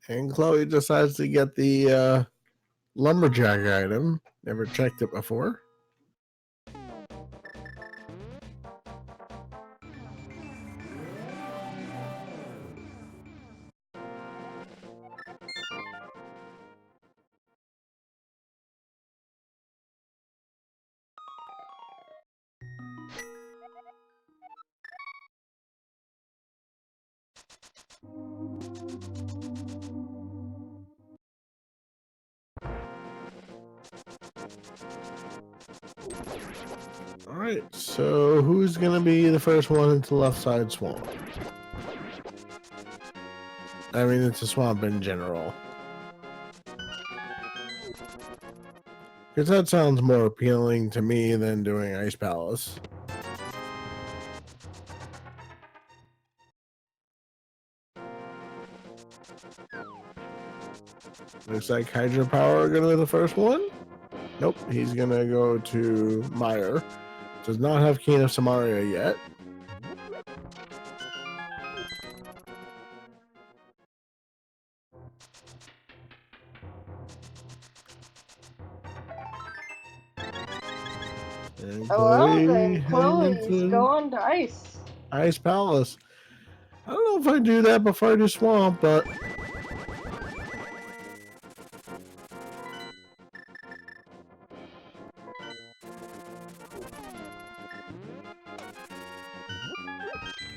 And Chloe decides to get the lumberjack item. Never checked it before. Alright, so who's gonna be the first one into left side swamp? I mean, it's a swamp in general. Because that sounds more appealing to me than doing Ice Palace. Looks like Hydropower are gonna be the first one. Nope, he's gonna go to Meyer. Does not have Keen of Samaria yet. And Oh, well, then heading Chloe's into... going to Ice. Ice Palace. I don't know if I do that before I do Swamp, but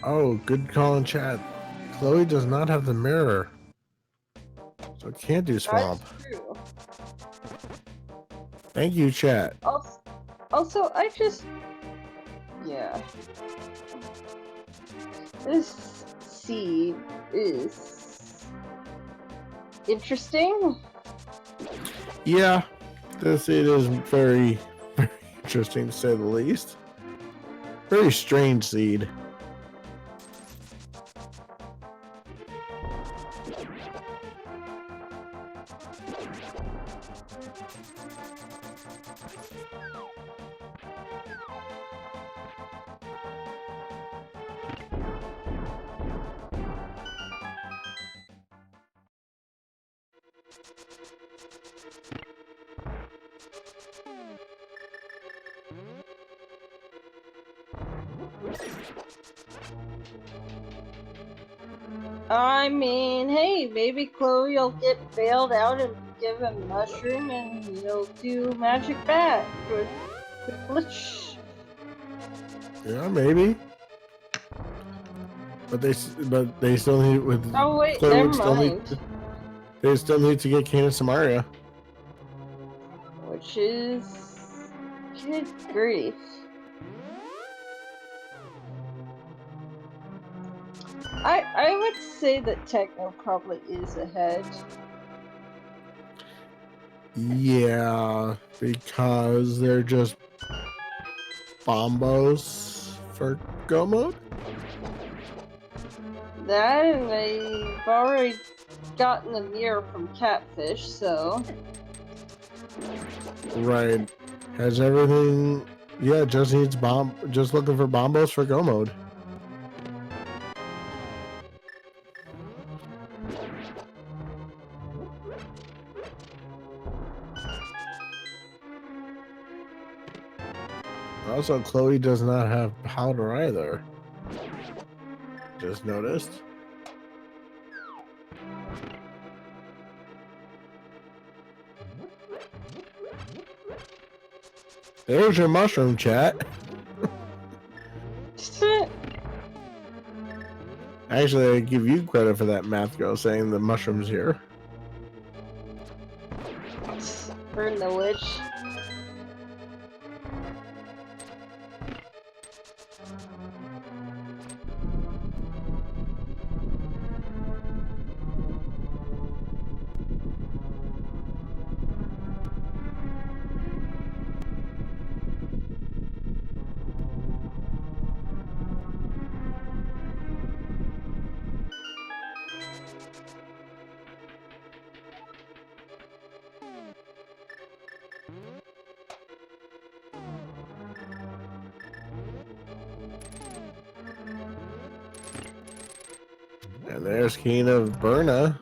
oh, good call in chat. Chloe does not have the mirror, so can't do Swamp. That's true. Thank you, chat. Also, I just... Yeah. This seed is... interesting. Yeah, this it is very, very interesting to say the least. Very strange seed. I mean, hey, maybe Chloe will get bailed out and give him mushroom and he'll do magic back with glitch. Yeah, maybe. But they still need with. Oh wait, Chloe never would still mind. need. They still need to get Candace Samaria. Which is... good grief. I would say that Techno probably is ahead. Yeah, because they're just bombos for go mode. That, and they've already gotten the mirror from Catfish, so... Right. Has everything. Yeah, just needs bomb. Just looking for bombos for go mode. Also, Chloe does not have powder either. Just noticed. There's your mushroom, chat. Actually, I give you credit for that math go saying the mushroom's here. Burn the witch. And there's Keen of Berna.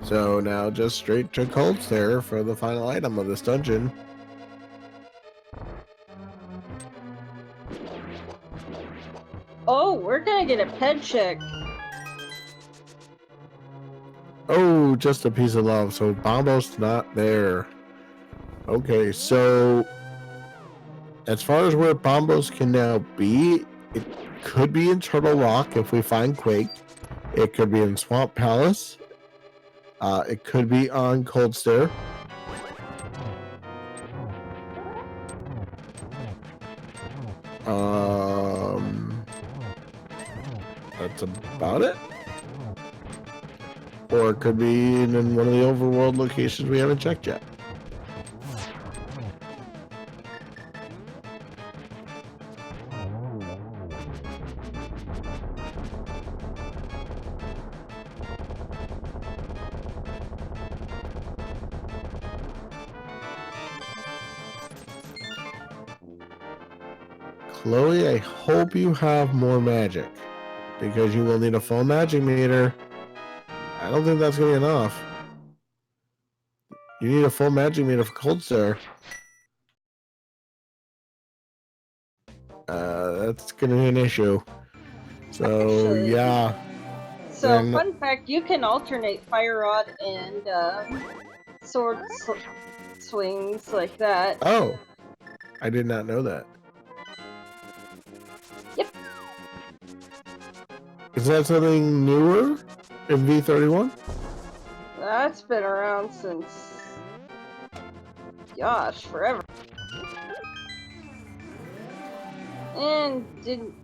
So now just straight to Cold Stare for the final item of this dungeon. Oh, we're gonna get a ped check. Oh, just a piece of love. So Bombo's not there. Okay, so as far as where Bombos can now be, it could be in Turtle Rock if we find Quake. It could be in Swamp Palace. It could be on Cold Stare. That's about it. Or it could be in one of the overworld locations we haven't checked yet. Chloe, I hope you have more magic, because you will need a full magic meter. I don't think that's going to be enough. You need a full magic meter for Cold Stare. That's gonna be an issue. So Actually, yeah. So, Then- fun fact, you can alternate fire rod and sword swings like that. Oh, I did not know that. Yep. Is that something newer in V31? That's been around since, gosh, forever. And didn't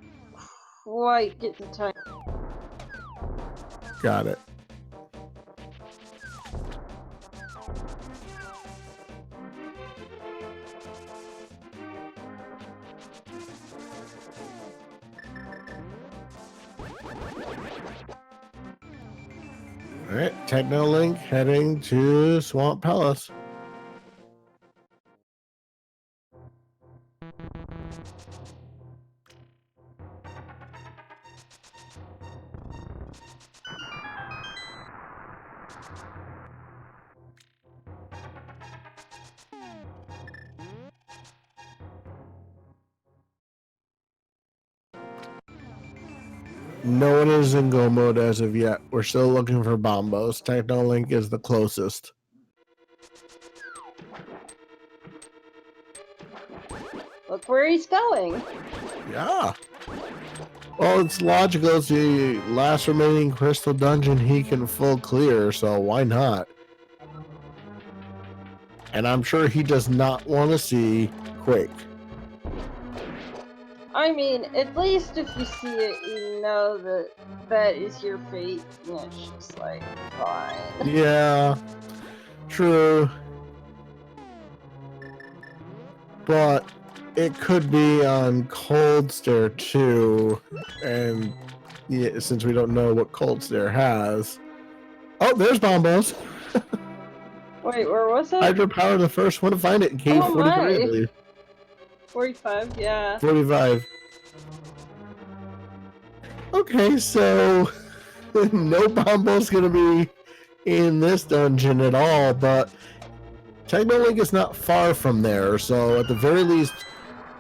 quite get the time. Got it. All right, Technolink heading to Swamp Palace. No one is in go mode as of yet. We're still looking for Bombos. Technolink is the closest. Look where he's going. Yeah. Well, it's logical. It's the last remaining crystal dungeon he can full clear, so why not? And I'm sure he does not want to see Quake. I mean, at least if you see it, you know that that is your fate, and it's just like, fine. Yeah, true. But it could be on Cold Stare too, and yeah, since we don't know what Cold Stare has. Oh, there's Bombos. Wait, where was it? Hydropower, the first one to find it in cave Oh 43, I my. believe. 45, yeah. 45. Okay, so no Bombos gonna be in this dungeon at all, but Technolink is not far from there, so at the very least,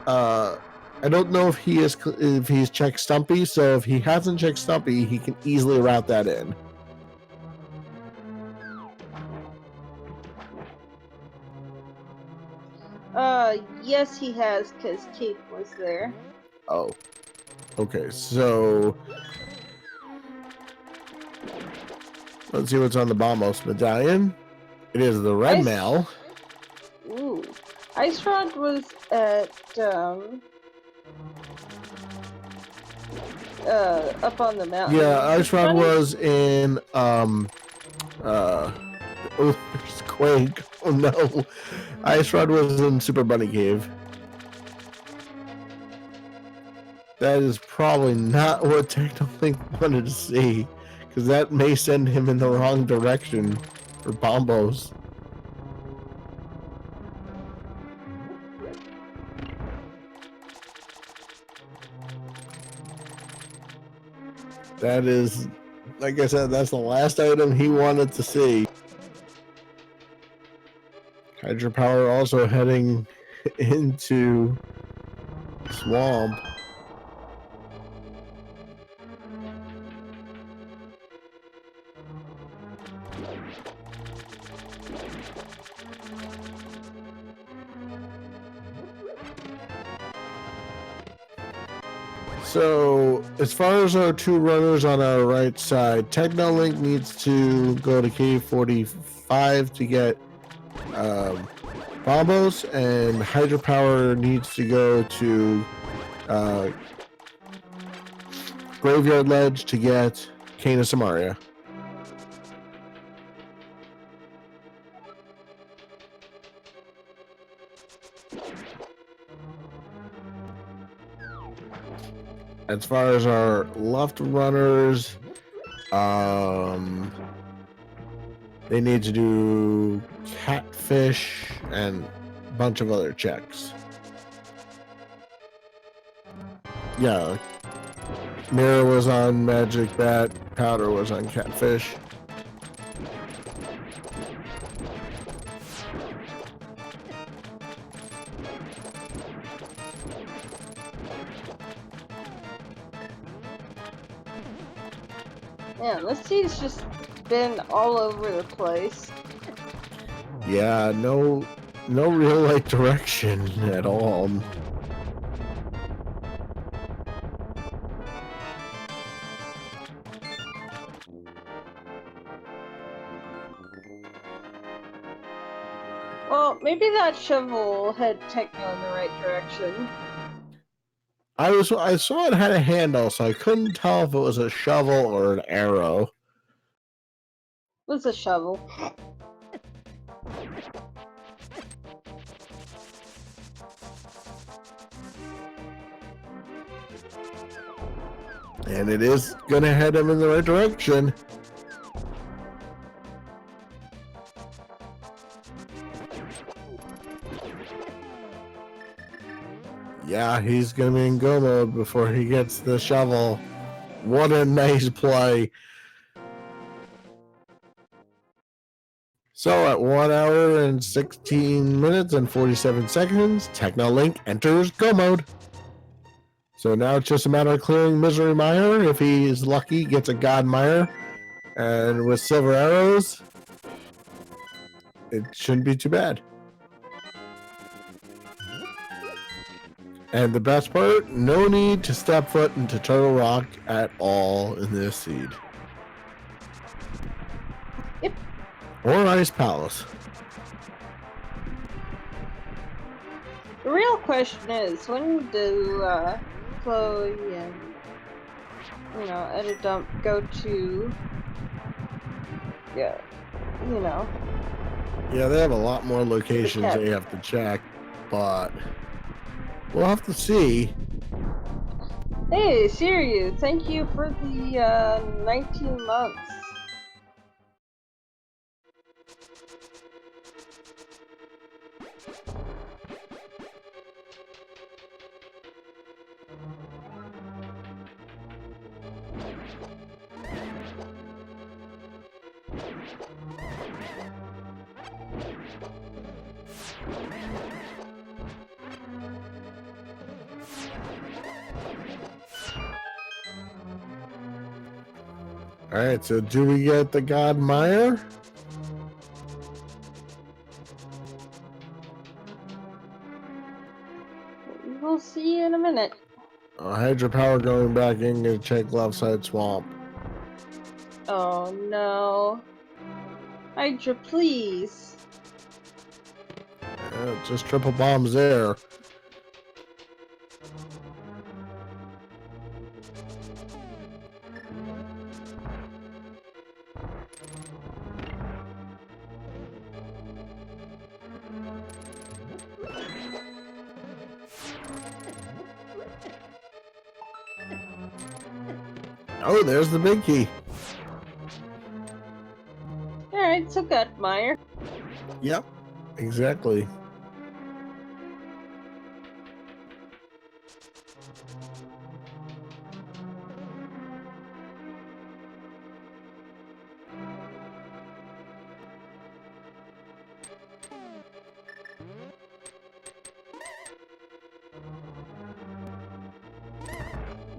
I don't know if he's checked Stumpy, so if he hasn't checked Stumpy, he can easily route that in. Yes, he has, because Keith was there. Oh. Okay, so let's see what's on the Bombos medallion. It is the red mail. Ooh. Ice Rod was at, up on the mountain. Yeah, Ice Rod was in, oh, there's Quake. Oh no. Ice Rod was in Super Bunny Cave. That is probably not what Technolink wanted to see, because that may send him in the wrong direction for Bombos. That is, like I said, that's the last item he wanted to see. Hydropower also heading into Swamp. So, as far as our two runners on our right side, Technolink needs to go to cave 45 to get Bombos, and Hydropower needs to go to Graveyard Ledge to get Cane of Samaria. As far as our left runners, they need to do Catfish and a bunch of other checks. Yeah, Mirror was on Magic Bat, Powder was on Catfish. Yeah, this seed's just been all over the place. Yeah, no real like direction at all. Well, maybe that shovel had Techno in the right direction. I saw it had a handle, so I couldn't tell if it was a shovel or an arrow. It was a shovel. And it is gonna head him in the right direction. Yeah, he's gonna be in go mode before he gets the shovel. What a nice play. So at 1 hour and 16 minutes and 47 seconds, Technolink enters go mode. So now it's just a matter of clearing Misery Mire. If he is lucky, gets a God Mire. And with silver arrows, it shouldn't be too bad. And the best part, no need to step foot into Turtle Rock at all in this seed. Yep. Or Ice Palace. The real question is, when do Chloe and, Edit Dump go to, yeah, Yeah, they have a lot more locations they have to check, but we'll have to see. Hey, Siriu, thank you for the 19 months. Alright, so do we get the God Mire? We'll see in a minute. Hydropower going back in to check left side swamp. Oh no. Hydra, please. Just triple bombs there. Oh, there's the big key. Alright, so good, Meyer. Yep, exactly.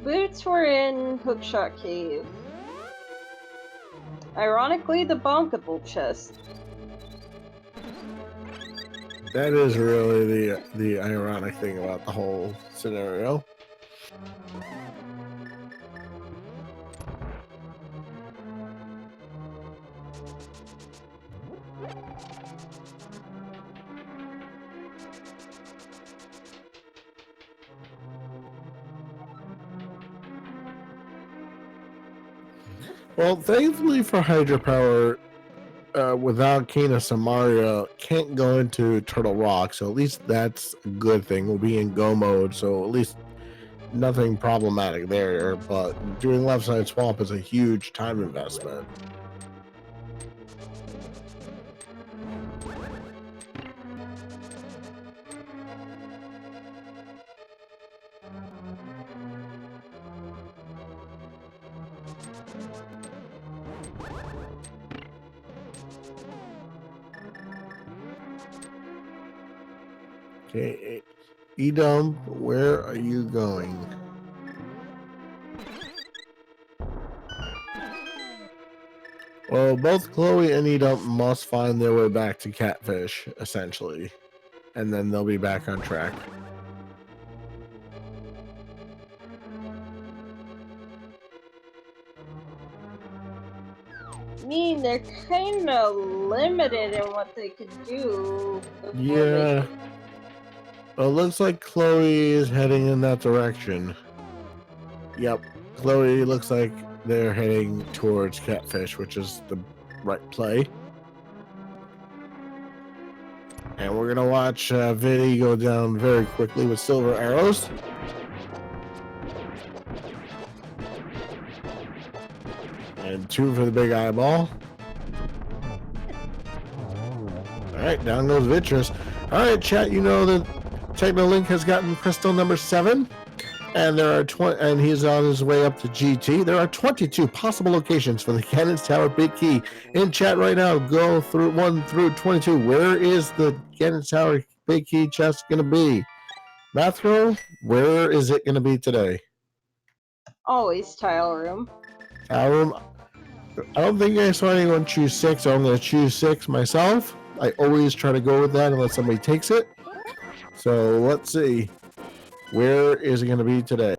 Boots were in Hookshot Cave. Ironically, the bonkable chest. That is really the ironic thing about the whole scenario. Well, thankfully for hydropower, without Kena Samaria, can't go into Turtle Rock, so at least that's a good thing. We'll be in go mode, so at least nothing problematic there. But doing left side swamp is a huge time investment. Okay, Edom, where are you going? Well, both Chloe and Edump must find their way back to Catfish, essentially. And then they'll be back on track. I mean, they're kind of limited in what they could do. Yeah. Well, it looks like Chloe is heading in that direction. Yep. Chloe looks like they're heading towards Catfish, which is the right play. And we're going to watch Vinny go down very quickly with silver arrows. And 2 for the big eyeball. Alright, down goes Vitrus. Alright, chat, you know that Technolink has gotten crystal number 7. And there are and he's on his way up to GT. There are 22 possible locations for the Cannon's Tower Big Key. In chat right now, go through 1 through 22. Where is the Cannon's Tower Big Key chest going to be? Mathro, where is it going to be today? Always tile room. Tile room. I don't think I saw anyone choose 6, so I'm going to choose 6 myself. I always try to go with that unless somebody takes it. So let's see. Where is it going to be today?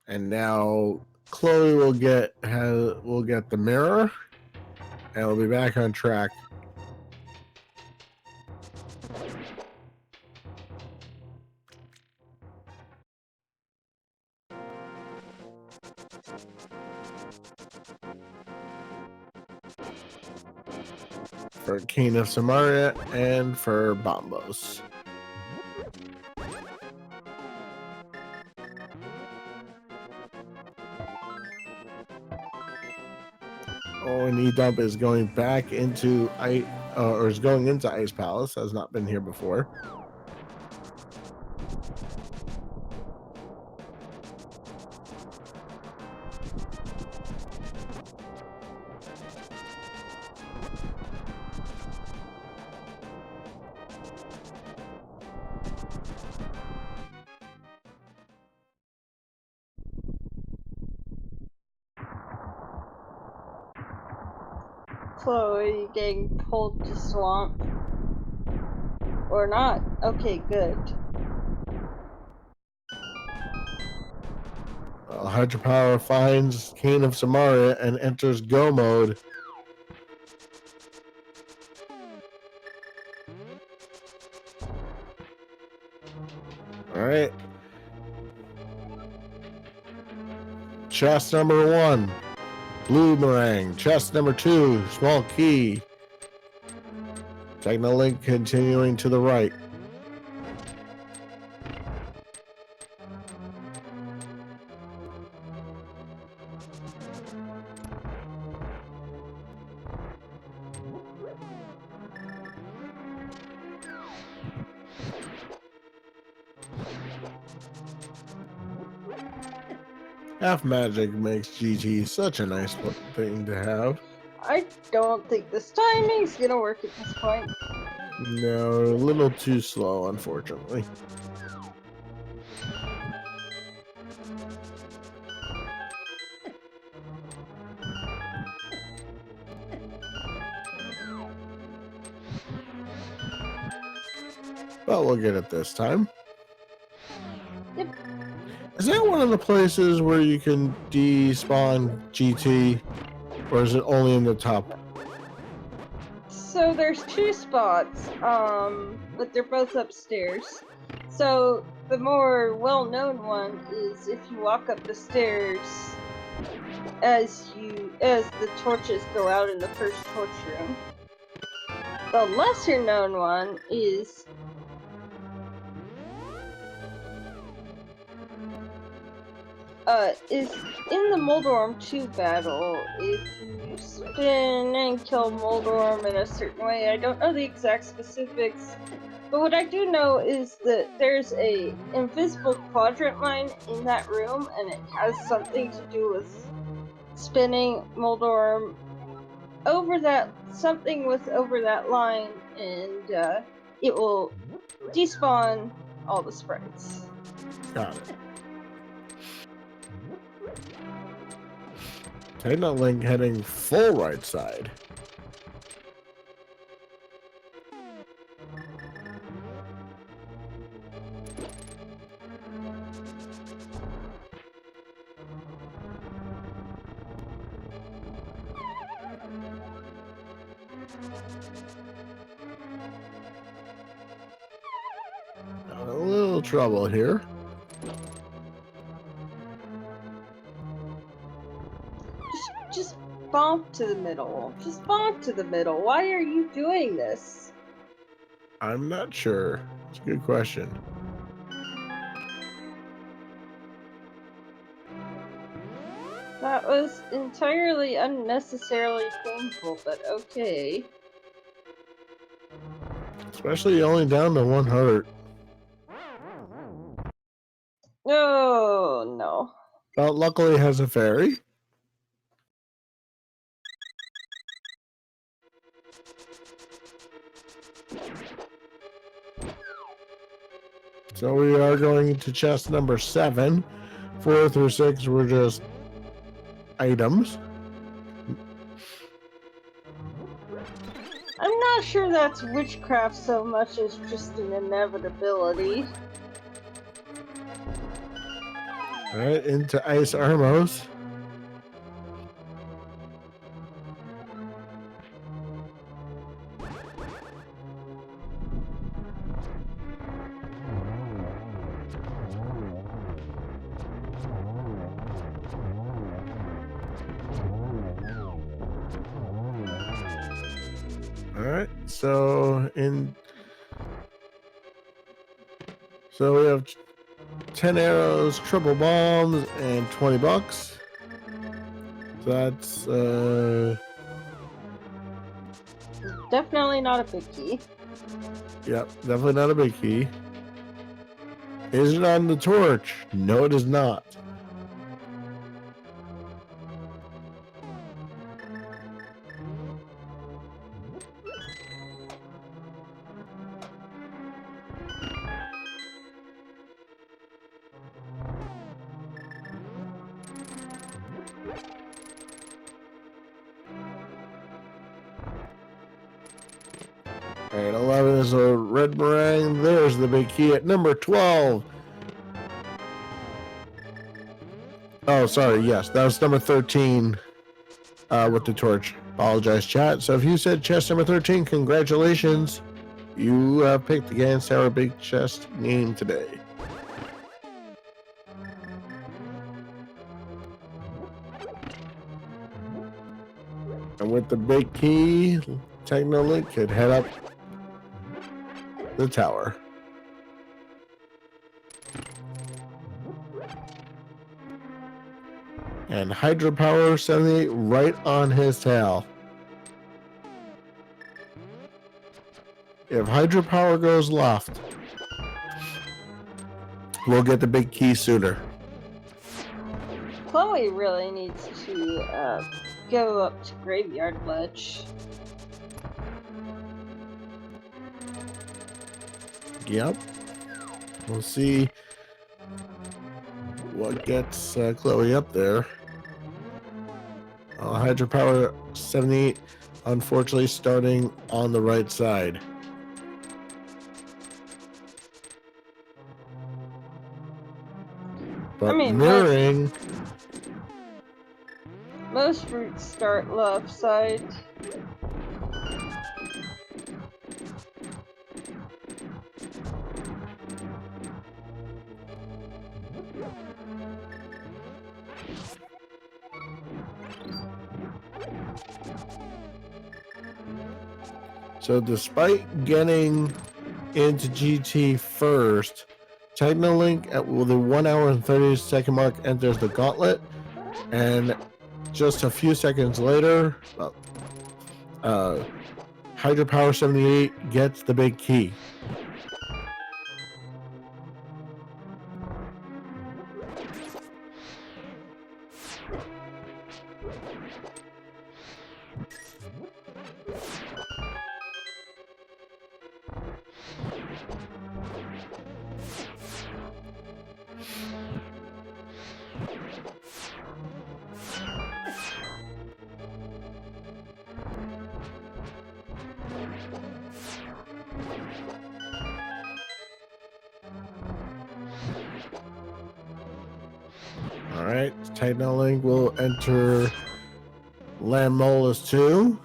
And now Chloe will get the mirror, and we'll be back on track. For King of Samaria and for Bombos. Oh, and E-Dump is going back into is going into Ice Palace. Has not been here before. Chloe getting pulled to swamp. Or not. Okay, good. Hydropower finds King of Samaria and enters go mode. All right. Chest number 1, blue meringue. Chest number 2, small key. Technolink continuing to the right. Half magic makes GT such a nice thing to have. I don't think this timing's gonna work at this point. No, a little too slow, unfortunately. But we'll get it this time. Yep. Is that one of the places where you can despawn GT? Or is it only in the top? So there's 2 spots, but they're both upstairs. So the more well-known one is if you walk up the stairs as the torches go out in the first torch room. The lesser known one is is in the Moldorm 2 battle, if you spin and kill Moldorm in a certain way, I don't know the exact specifics, but what I do know is that there's a invisible quadrant line in that room, and it has something to do with spinning Moldorm over that line, and it will despawn all the sprites. Got it. Technolink heading full right side. Got a little trouble here. Just bonk to the middle. Just bonk to the middle. Why are you doing this? I'm not sure. It's a good question. That was entirely unnecessarily painful, but okay. Especially only down to 1 heart. Oh, no. Well, luckily it has a fairy. So we are going to chest number 7. 4 through 6 were just items. I'm not sure that's witchcraft so much as just an inevitability. Alright, into Ice Armos. Alright, so we have 10 arrows, triple bombs, and $20. So that's Definitely not a big key. yep, definitely not a big key. Is it on the torch? No, it is not. Alright, 11 is a red meringue. There's the big key at number 12. Oh, sorry. Yes, that was number 13 with the torch. Apologize, chat. So if you said chest number 13, congratulations. You have picked against our big chest game today. And with the big key, Technolink could head up the tower. And Hydropower 78 right on his tail. If Hydropower goes left, we'll get the big key sooner. Chloe really needs to go up to Graveyard Ledge. Yep. We'll see what gets Chloe up there. Hydropower 78, unfortunately, starting on the right side. But I mean, mirroring. Most routes start left side. So despite getting into GT first, Technolink at the 1 hour and 30-second mark enters the gauntlet, and just a few seconds later, Hydropower 78 gets the big key. All right, Technolink will enter Lamolus 2.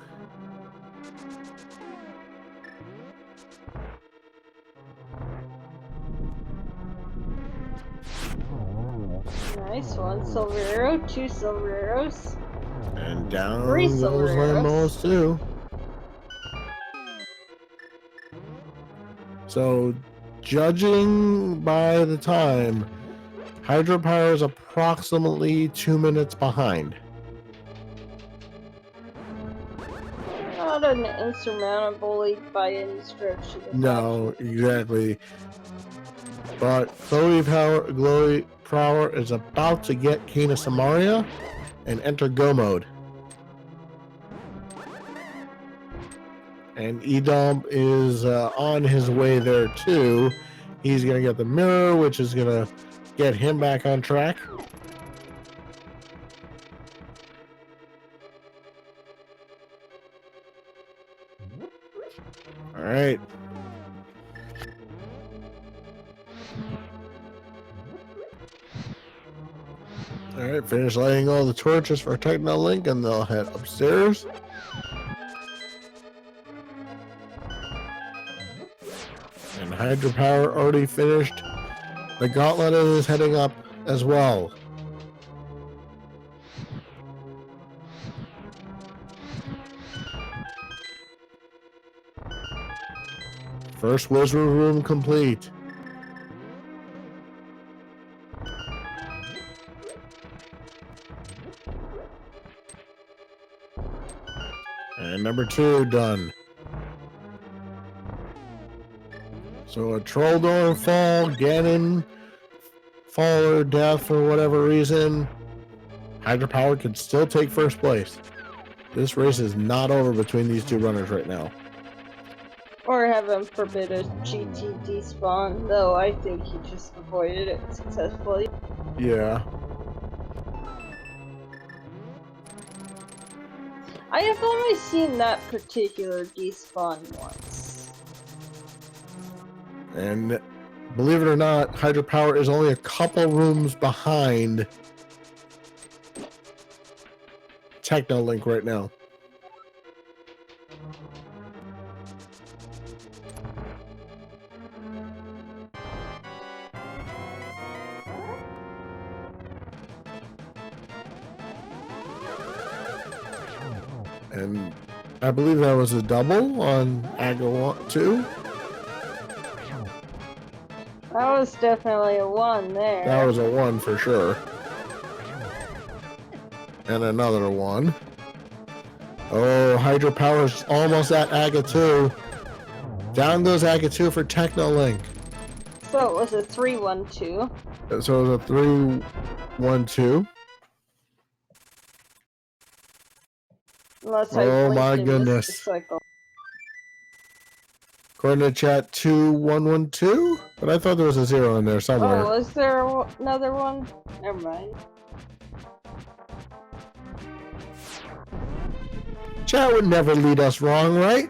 Nice, 1 silver arrow, 2 silver arrows. And down 3 goes silver arrows. Lamolus 2. So, judging by the time, Hydropower is approximately 2 minutes behind. Not an insurmountable lead by any stretch of the No, exactly. But Glowy Power is about to get Kena Samaria and enter Go mode. And Edom is on his way there too. He's going to get the mirror, which is going to get him back on track. All right. All right, finish lighting all the torches for Technolink, and they'll head upstairs. And Hydropower already finished. The gauntlet is heading up as well. First wizard room complete. And number 2 done. So a troll don't fall, Ganon fall or death for whatever reason, Hydropower can still take first place. This race is not over between these two runners right now. Or heaven forbid a GT despawn, though I think he just avoided it successfully. Yeah. I have only seen that particular despawn once. And believe it or not, Hydropower is only a couple rooms behind Technolink right now. And I believe that was a double on Aga 2. That was definitely a 1 there. That was a 1 for sure. And another 1. Oh, Hydropower's almost at Aga 2. Down goes Aga 2 for Technolink. So it was a 3-1-2. So it was a 3-1-2. Unless I Oh blinked my and goodness. missed the cycle. According to chat, 2-1-1-2? But I thought there was a 0 in there somewhere. Oh, was there another one? Never mind. Chat would never lead us wrong, right?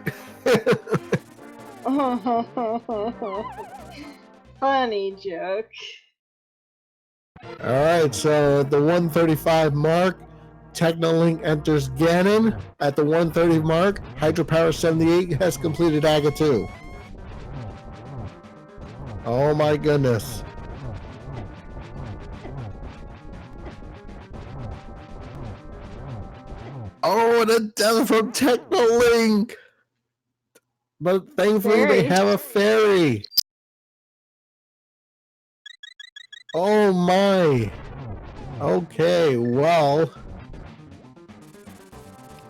Funny joke. Alright, so at the 135 mark, Technolink enters Ganon. At the 130 mark, Hydropower 78 has completed Aga 2. Oh my goodness. Oh, and a death from Technolink! But thankfully they have a fairy. Oh my. Okay, well.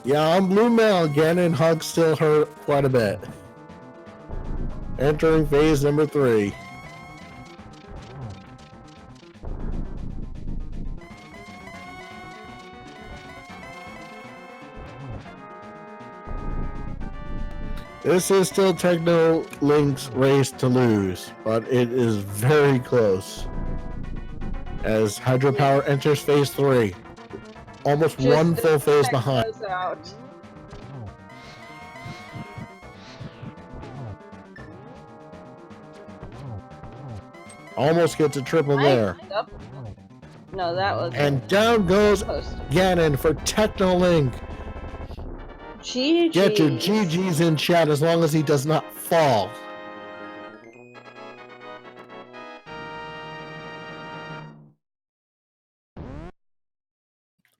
Yeah, I'm blue mail again, and hugs still hurt quite a bit. Entering phase number 3. This is still Techno Link's race to lose, but it is very close. As Hydropower enters phase 3. Almost Just one full phase behind. goes out. Almost gets a triple there. Yep. No, that was. And down goes close. Ganon for Technolink. GG's. Get your GG's in chat as long as he does not fall.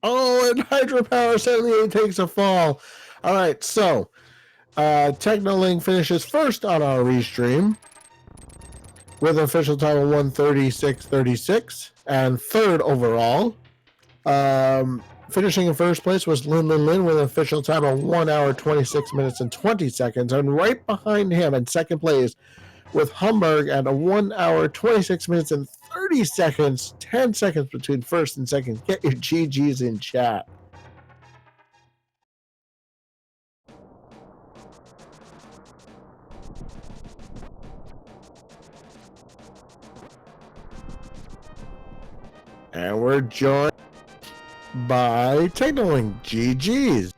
Oh, and Hydropower 78 takes a fall. All right, so Technolink finishes first on our restream with an official time of 1:36:36 and third overall. Finishing in first place was Lin with an official time of 1 hour 26 minutes and 20 seconds, and right behind him in second place with Humberg at a 1 hour 26 minutes and 30 seconds, 10 seconds between first and second. Get your GG's in chat. And we're joined by Technolink. GG's.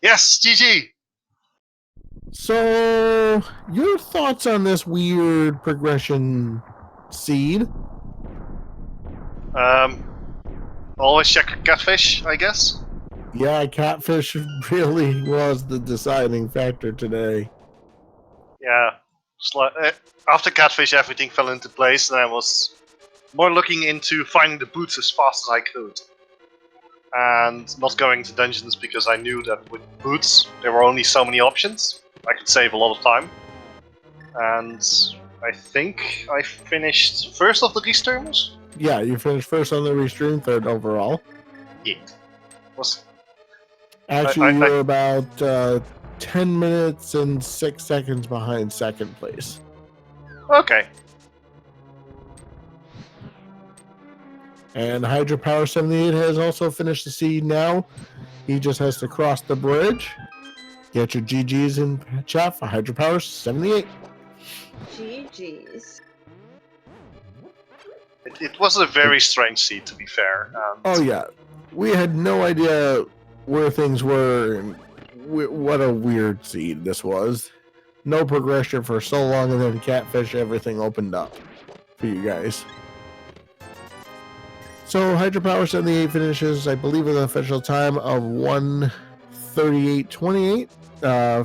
Yes, GG. So, your thoughts on this weird progression seed? Always check catfish, I guess. Yeah, catfish really was the deciding factor today. Yeah. After catfish, everything fell into place, and I was more looking into finding the boots as fast as I could. And not going to dungeons because I knew that with boots, there were only so many options. I could save a lot of time. And I think I finished first of the restreamers. Yeah, you finished first on the restream, third overall. Yeah. Actually, you were about 10 minutes and 6 seconds behind second place. Okay. And Hydropower 78 has also finished the seed now. He just has to cross the bridge. Get your GG's in chat for Hydropower 78. GG's. It was a very strange seed, to be fair. Oh yeah, we had no idea where things were, and what a weird seed this was. No progression for so long, and then catfish, everything opened up for you guys. So Hydropower 78 finishes, I believe, with an official time of 1:38:28.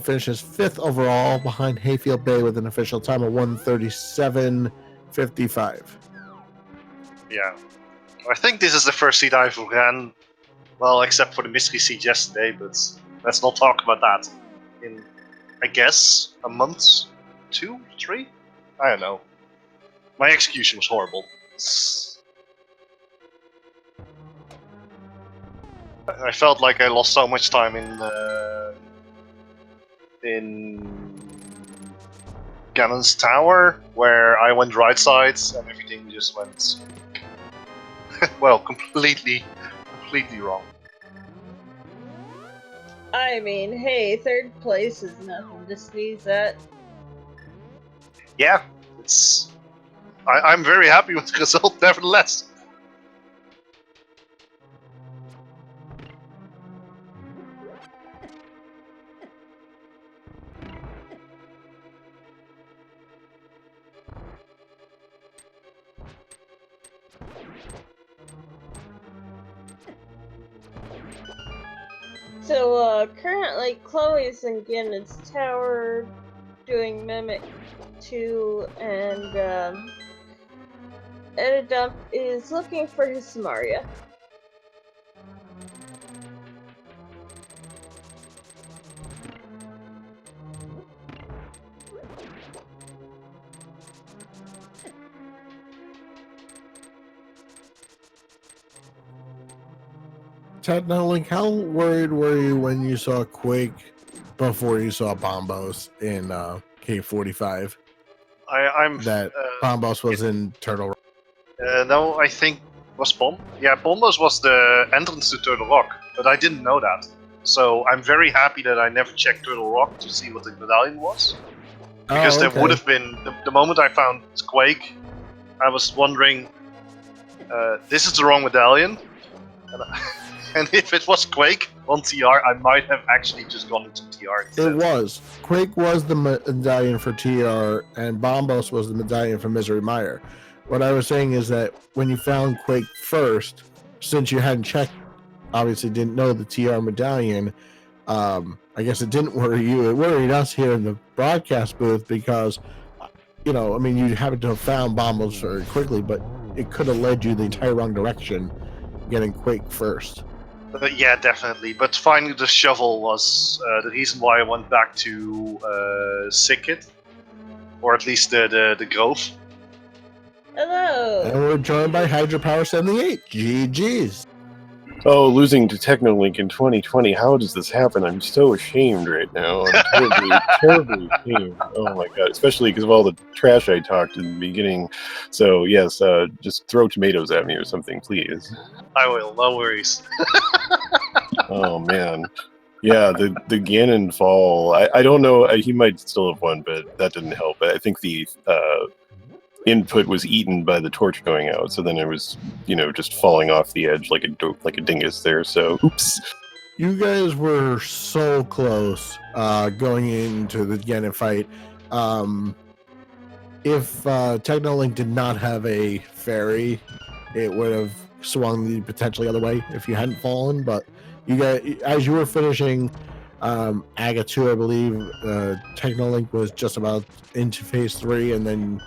Finishes fifth overall behind Hayfield Bay with an official time of 1:37:55. Yeah. I think this is the first seed I've ran, well, except for the mystery seed yesterday, but let's not talk about that. In, I guess, a month? 2? 3? I don't know. My execution was horrible. I felt like I lost so much time in Ganon's Tower, where I went right sides and everything just went well, completely wrong. I mean, hey, third place is nothing to sneeze at. Yeah, I'm very happy with the result, nevertheless. So, currently Chloe's in Ganon's Tower doing Mimic 2, and, Edidump is looking for his Samaria. Technolink, how worried were you when you saw Quake before you saw Bombos in K45? I'm That Bombos was in Turtle Rock. no, I think was Bomb. Yeah, Bombos was the entrance to Turtle Rock, but I didn't know that. So I'm very happy that I never checked Turtle Rock to see what the medallion was, because there would have been the moment I found Quake. I was wondering, this is the wrong medallion, and if it was Quake on TR, I might have actually just gone into TR instead. It was. Quake was the medallion for TR, and Bombos was the medallion for Misery Mire. What I was saying is that when you found Quake first, since you hadn't checked, obviously didn't know the TR medallion, I guess it didn't worry you. It worried us here in the broadcast booth because, you happened to have found Bombos very quickly, but it could have led you the entire wrong direction, getting Quake first. Yeah, definitely. But finding the shovel was the reason why I went back to Sickit, or at least the Grove. Hello. And we're joined by Hydropower 78. GG's. Oh, losing to Technolink in 2020. How does this happen? I'm so ashamed right now. I'm terribly ashamed. Oh my god. Especially because of all the trash I talked in the beginning. So, yes, just throw tomatoes at me or something, please. I will, no worries. Oh, man. Yeah, the Ganon fall. I don't know. He might still have won, but that didn't help. I think the input was eaten by the torch going out, so then it was, just falling off the edge like a dingus there. So, oops. You guys were so close going into the Ganon fight. If Technolink did not have a fairy, it would have swung the potentially other way if you hadn't fallen. But you guys, as you were finishing Aga 2, I believe, Technolink was just about into phase 3, and then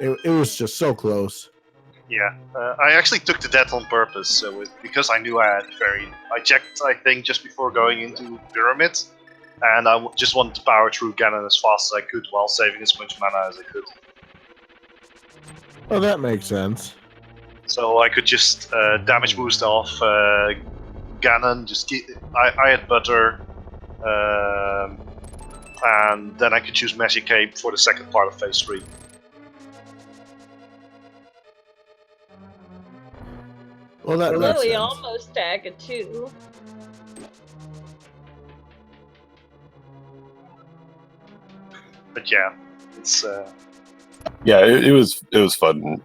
it was just so close. Yeah, I actually took the death on purpose, because I knew I had fairy. I checked, I think, just before going into Pyramid, and I just wanted to power through Ganon as fast as I could while saving as much mana as I could. Oh, that makes sense. So I could just damage boost off Ganon, I had Butter, and then I could choose Magic Cape for the second part of phase 3. Well, that makes Really, sense. almost Aga 2. But yeah, it's Yeah, it was fun.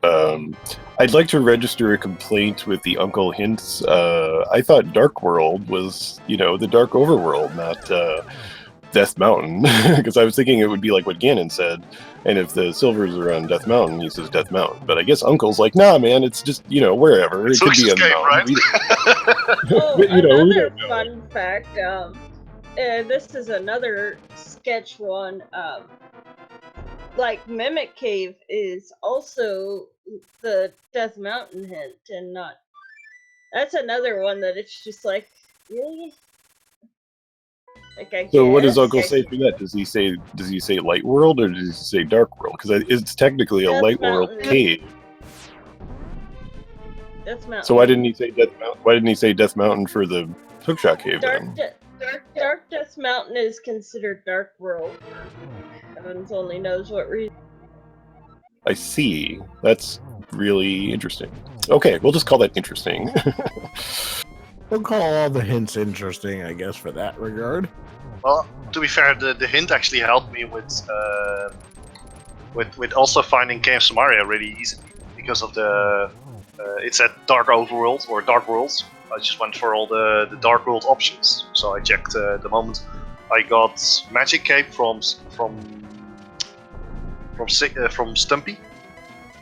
I'd like to register a complaint with the Uncle Hints. I thought Dark World was, the Dark Overworld, not Death Mountain, because I was thinking it would be like what Ganon said, and if the silvers are on Death Mountain, he says Death Mountain. But I guess Uncle's like, nah, man, it's just, wherever. It could be on the mountain. Right? Oh, another fun fact. This is another sketch one. Like Mimic Cave is also the Death Mountain hint, and not. That's another one that it's just like, really. Like, So what does Uncle say for that? Does he say Light World or does he say Dark World? Because it's technically a Death Light World Mountain. cave. Death Mountain. So why didn't he say Death Mountain? Why didn't he say Death Mountain for the Hookshot Cave then? Dark Death Mountain is considered Dark World. Heavens only knows what reason. I see. That's really interesting. Okay, we'll just call that interesting. We'll call all the hints interesting, I guess, for that regard. Well, to be fair, the hint actually helped me with also finding Cave Samaria really easily because of the it said Dark Overworld or Dark Worlds. I just went for all the Dark World options. So I checked the moment I got Magic Cape from Stumpy.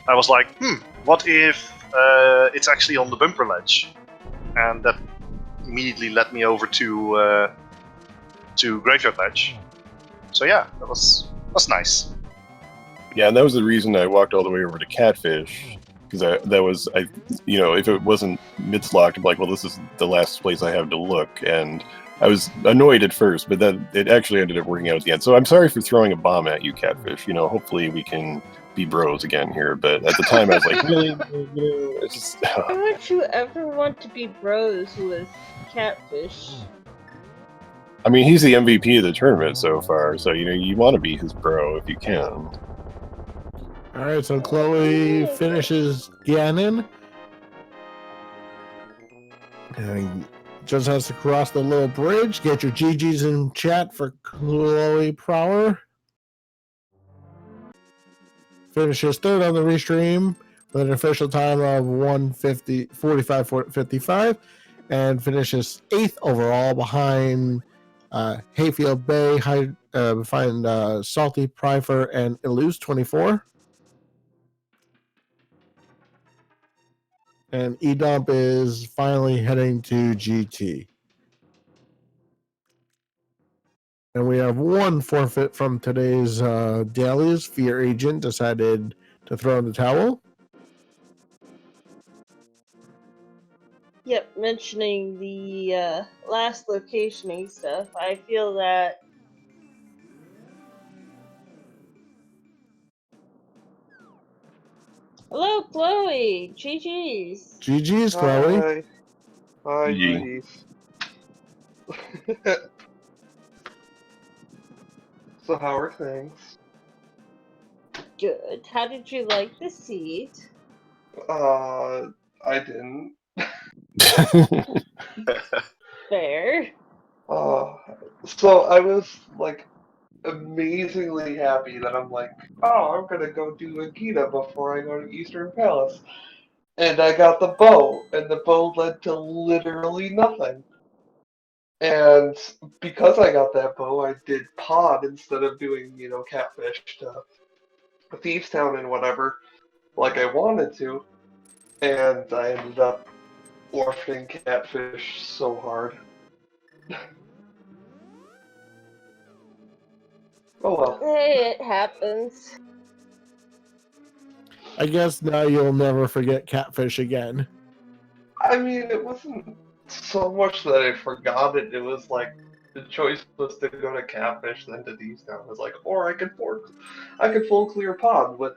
I was like, what if it's actually on the bumper ledge? And that immediately led me over to Graveyard Ledge. So yeah, that was nice. Yeah, and that was the reason I walked all the way over to Catfish, because if it wasn't mid's locked, I'm like, well, this is the last place I have to look, and I was annoyed at first, but then it actually ended up working out at the end. So I'm sorry for throwing a bomb at you, Catfish. You know, hopefully we can be bros again here. But at the time, I was like, really? It's just. Why would you ever want to be bros with Catfish? I mean, he's the MVP of the tournament so far, so you want to be his bro if you can. All right, so Chloe finishes Ganon, and just has to cross the little bridge. Get your GGs in chat for Chloe Prower. Finishes third on the restream with an official time of 1:45:55, and finishes 8th overall behind Hayfield Bay, behind Salty Pryfer and Illuze 24. And E-Dump is finally heading to GT. And we have one forfeit from today's dailies. Fear Agent decided to throw in the towel. Yep, mentioning the last locationing stuff, I feel that hello, Chloe. GG's. GG's, Chloe. Hi. Hi, GG. GG's. So how are things? Good. How did you like the seat? I didn't. Fair. So I was like amazingly happy that I'm like, oh, I'm gonna go do a Gita before I go to Eastern Palace. And I got the bow, and the bow led to literally nothing. And because I got that bow, I did pod instead of doing, catfish to Thieves Town and whatever, like I wanted to. And I ended up orphaning catfish so hard. Oh well. Hey, it happens. I guess now you'll never forget Catfish again. I mean, it wasn't so much that I forgot it. It was like the choice was to go to catfish then to Thieves Town. It was like, or I could full clear pod with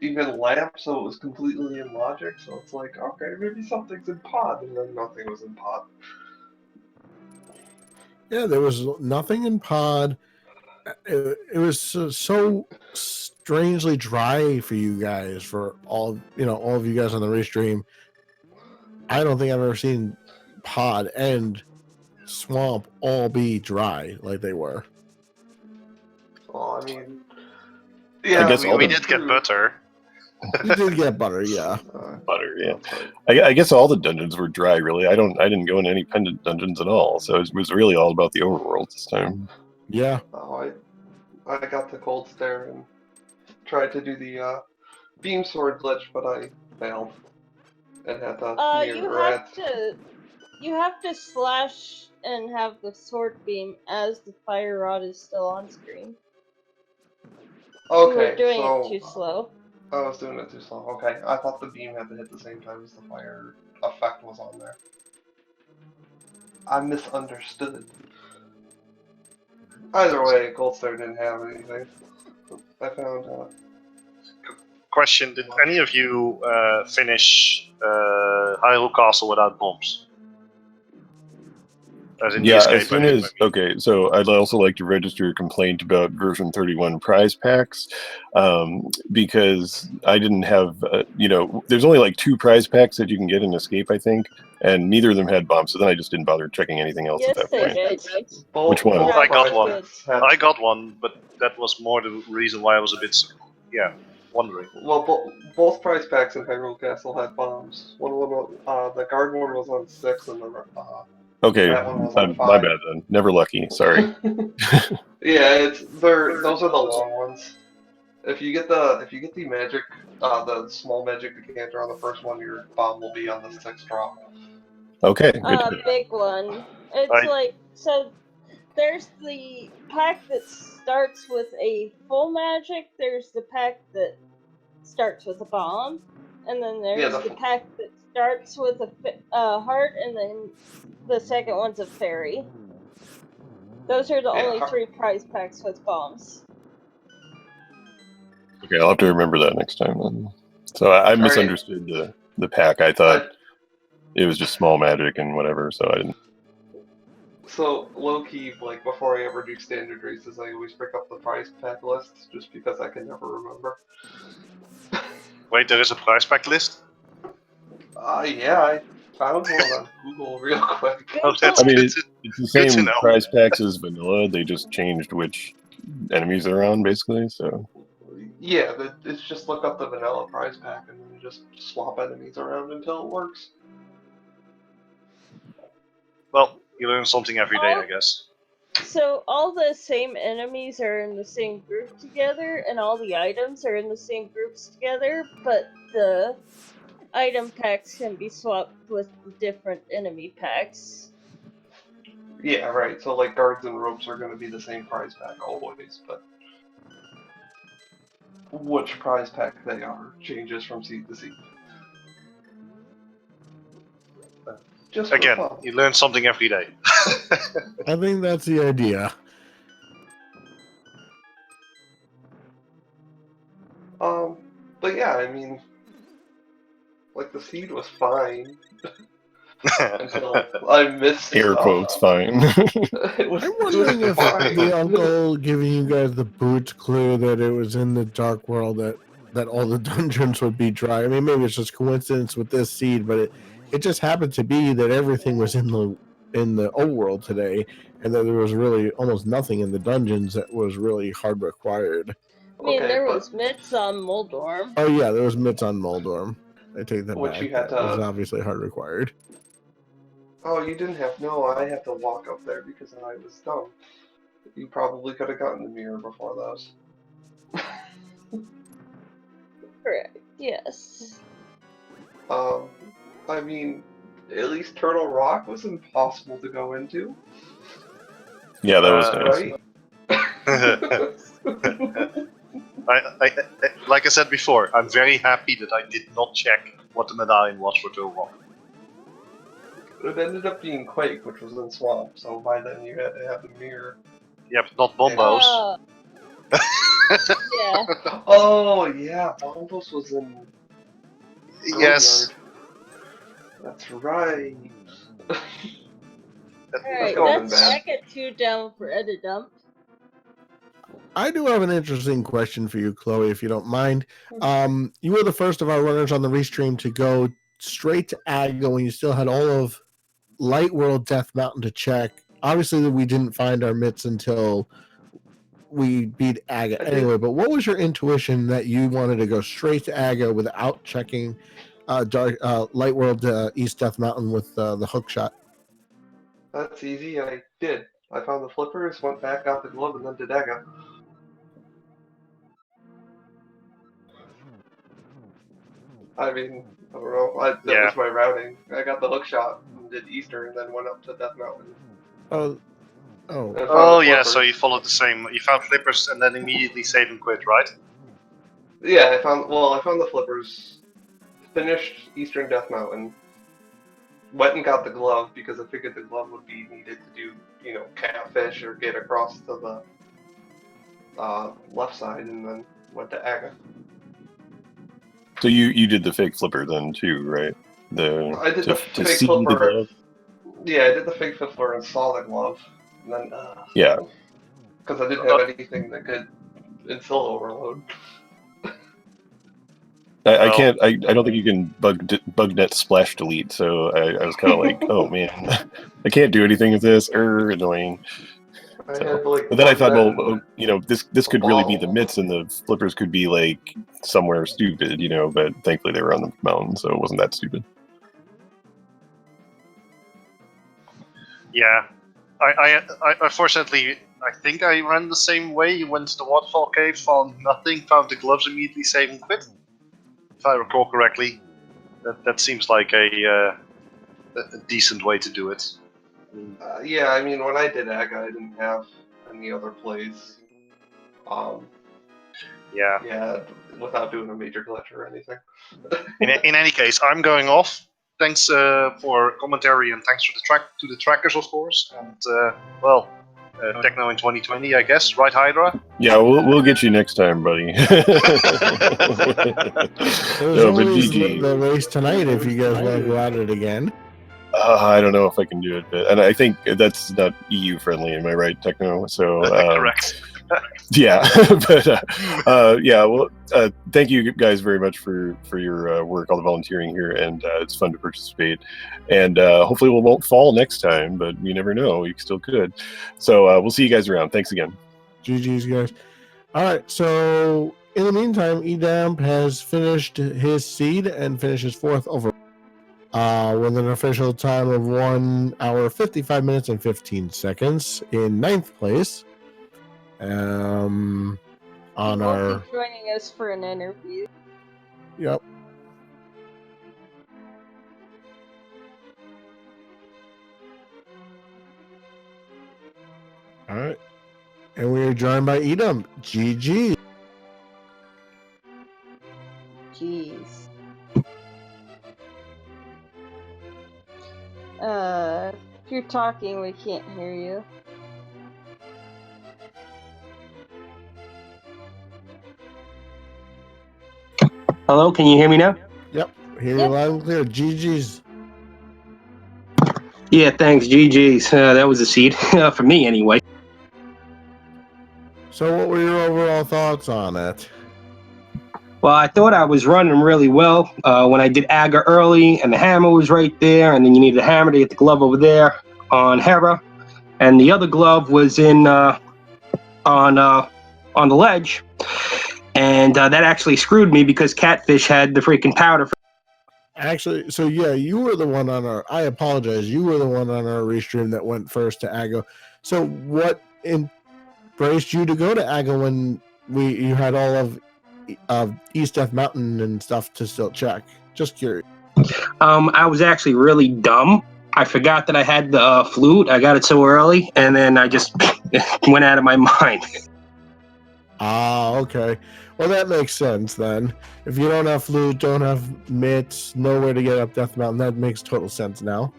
even lamp, so it was completely in logic. So it's like, okay, maybe something's in pod, and then nothing was in pod. Yeah, there was nothing in pod. It was so strangely dry for you guys, for all of you guys on the restream. I don't think I've ever seen pod and swamp all be dry like they were. Well, I mean, yeah, I guess we did get butter. You did get butter, yeah. Butter, yeah. I guess all the dungeons were dry, really. I didn't go into any pendant dungeons at all, so it was really all about the overworld this time. Yeah. Oh, I got the cold stare and tried to do the beam sword glitch, but I failed and had to You have to slash and have the sword beam as the fire rod is still on screen. Okay, You were doing so it too slow. I was doing it too slow. Okay, I thought the beam had to hit the same time as the fire effect was on there. I misunderstood. Either way, Cold Stare didn't have anything. I found out. Question: did any of you finish Hyrule Castle without bombs? As in the Yeah, escape, as soon I mean. as okay, so I'd also like to register a complaint about version 31 prize packs, because I didn't have, there's only like 2 prize packs that you can get in escape, I think, and neither of them had bombs. So then I just didn't bother checking anything else at Yes, that they point. did. Which one? Both I got prize one. packs had- I got one, but that was more the reason why I was a bit, wondering. Well, both prize packs in Hyrule Castle had bombs. The guard one was on 6, and the Okay, that one was on 5. my bad then. Never lucky. Sorry. Yeah, those are the long ones. If you get the magic, the small magic decanter on the first one, your bomb will be on the 6th drop. Okay, good. Big one. It's Right. like, so there's the pack that starts with a full magic, there's the pack that starts with a bomb, and then there's the pack that starts with a heart, and then the second one's a fairy. Those are the Yeah, only 3 prize packs with bombs. Okay, I'll have to remember that next time then. So I misunderstood the pack. I thought it was just small magic and whatever, so I didn't. So, low-key, like, before I ever do standard races, I always pick up the prize pack list, just because I can never remember. Wait, there is a prize pack list? Yeah, I found one on Google real quick. Oh, that's I mean, good it's to, the good to same know. prize packs as vanilla. They just changed which enemies they're on, basically. So Yeah, it's just look up the vanilla prize pack and then just swap enemies around until it works. Well, you learn something every day, I guess. So all the same enemies are in the same group together, and all the items are in the same groups together, but the item packs can be swapped with the different enemy packs. Yeah, right. So like guards and ropes are going to be the same prize pack always, but which prize pack they are changes from seed to seed. Just for Again, fun. you learn something every day. I think that's the idea. But yeah, I mean, like the seed was fine until I missed air stuff. quotes, fine. I'm wondering if fine. the uncle giving you guys the boot clue that it was in the dark world that all the dungeons would be dry. I mean, maybe it's just coincidence with this seed, but it just happened to be that everything was in the old world today, and that there was really almost nothing in the dungeons that was really hard required. I mean, Okay, there but- was mitts on Moldorm. Oh yeah, there was mitts on Moldorm. I take that Which back. you had That was to- obviously hard required. Oh, you didn't have. No, I had to walk up there because I was dumb. You probably could have gotten the mirror before those. Correct, yes. I mean, at least Turtle Rock was impossible to go into, Yeah, that was nice. right? Like I said before, I'm very happy that I did not check what the medallion was for Turtle Rock. It ended up being Quake, which was in Swamp, so by then you had to have the mirror. Yeah, but not Bombos. Yeah. Oh, yeah, Bombos was in Yes. Graveyard. That's right. Alright, going, that's man. back at 2 down for edit dump. I do have an interesting question for you, Chloe, if you don't mind. You were the first of our runners on the restream to go straight to Aga when you still had all of Light World Death Mountain to check. Obviously, we didn't find our mitts until we beat Aga anyway, but what was your intuition that you wanted to go straight to Aga without checking Light World East Death Mountain with the hook shot? That's easy, I did. I found the flippers, went back, got the glove, and then did Aga. I mean, I don't know. That was my routing. I got the hook shot and did Eastern, and then went up to Death Mountain. Oh, And found Oh the yeah, flippers. so you followed the same. You found flippers and then immediately save and quit, right? Yeah, I found the flippers, finished Eastern Death Mountain, went and got the glove because I figured the glove would be needed to do, catfish or get across to the left side, and then went to Aga. So you did the fake flipper then too, right? I did to the fake see flipper. the glove. Yeah, I did the fake flipper and saw the glove, and then Yeah. because I didn't have anything that could instill overload. I can't. I don't think you can bug net splash delete. So I was kind of like, oh man, I can't do anything with this. Annoying. I So, had like. but then I thought, bug well, net this could really be the ball. mitts, and the flippers could be like somewhere stupid, But thankfully they were on the mountain, so it wasn't that stupid. Yeah. I unfortunately, I think I ran the same way. You went to the waterfall cave, found nothing, found the gloves immediately, save and quit. If I recall correctly, that seems like a decent way to do it. Yeah, I mean, when I did Aga, I didn't have any other plays. Yeah, without doing a major glitch or anything. In any case, I'm going off. Thanks for commentary and thanks to the trackers, of course. And Techno in 2020, I guess. Right, Hydra? Yeah, we'll get you next time, buddy. There's No, but always GG. the race tonight if you guys want to go at it again. I don't know if I can do it, and I think that's not EU friendly. Am I right, Techno? So Correct. yeah, but yeah. Well, thank you guys very much for your work, all the volunteering here, and it's fun to participate. And hopefully we won't fall next time, but you never know, we still could. So we'll see you guys around. Thanks again. GG's, guys. All right, so in the meantime, Edamp has finished his seed and finished his 4th over with an official time of 1 hour, 55 minutes, and 15 seconds in 9th place. On He will our... be joining us for an interview. Yep. All right. And we are joined by Edam. GG. Jeez. If you're talking, we can't hear you. Hello, can you hear me now? Yep. Hear you Yep. loud and clear. GG's. Yeah, thanks. GG's. That was a seed for me anyway. So what were your overall thoughts on it? Well, I thought I was running really well when I did Aga early, and the hammer was right there, and then you needed a hammer to get the glove over there on Hera, and the other glove was in on the ledge, and that actually screwed me because Catfish had the freaking powder. Actually, so yeah, you were the one on our... I apologize. You were the one on our restream that went first to Ago. So what embraced you to go to Ago when you had all of East Death Mountain and stuff to still check? Just curious. I was actually really dumb. I forgot that I had the flute. I got it so early, and then I just went out of my mind. Ah, okay. Well, that makes sense then. If you don't have flute, don't have mitts, nowhere to get up Death Mountain, that makes total sense now.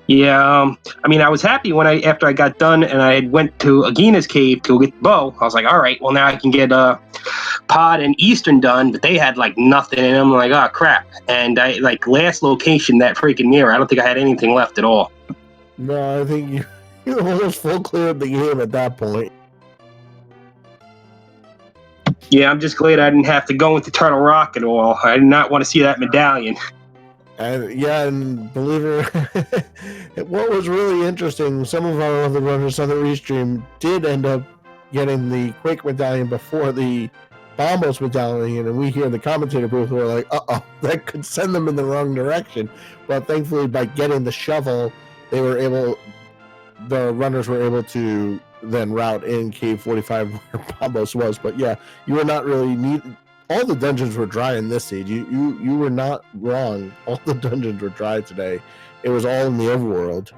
Yeah, I mean, I was happy when after I got done and I went to Agina's cave to get the bow. I was like, all right, well now I can get Pod and Eastern done, but they had like nothing, and I'm like, oh crap. And I like last location, that freaking mirror. I don't think I had anything left at all. No, I think you almost full cleared the game at that point. Yeah, I'm just glad I didn't have to go into Turtle Rock at all. I did not want to see that medallion. And yeah, and believe it, what was really interesting, some of our other runners on the restream did end up getting the Quake medallion before the Bombos medallion, and we here in the commentator booth were like, that could send them in the wrong direction. But thankfully, by getting the shovel, the runners were able to then route in Cave 45 where Bombos was. But yeah, you were not really all the dungeons were dry in this seed. You were not wrong. All the dungeons were dry today. It was all in the overworld.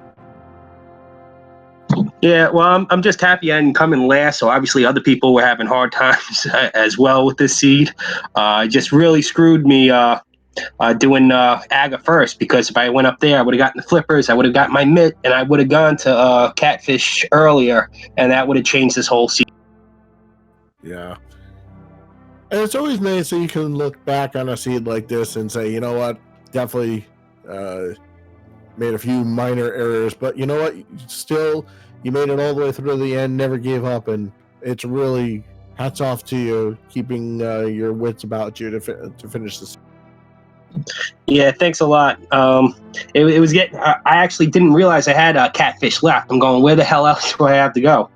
Yeah, well, I'm just happy I didn't come in last. So obviously other people were having hard times as well with this seed. It just really screwed me doing Aga first, because if I went up there, I would have gotten the flippers, I would have got my mitt, and I would have gone to Catfish earlier, and that would have changed this whole seed. Yeah. And it's always nice that you can look back on a seed like this and say, you know what, definitely made a few minor errors, but you know what, still, you made it all the way through to the end, never gave up, and it's really hats off to you, keeping your wits about you to finish this. Yeah, thanks a lot. It was getting. I actually didn't realize I had Catfish left. I'm going, where the hell else do I have to go?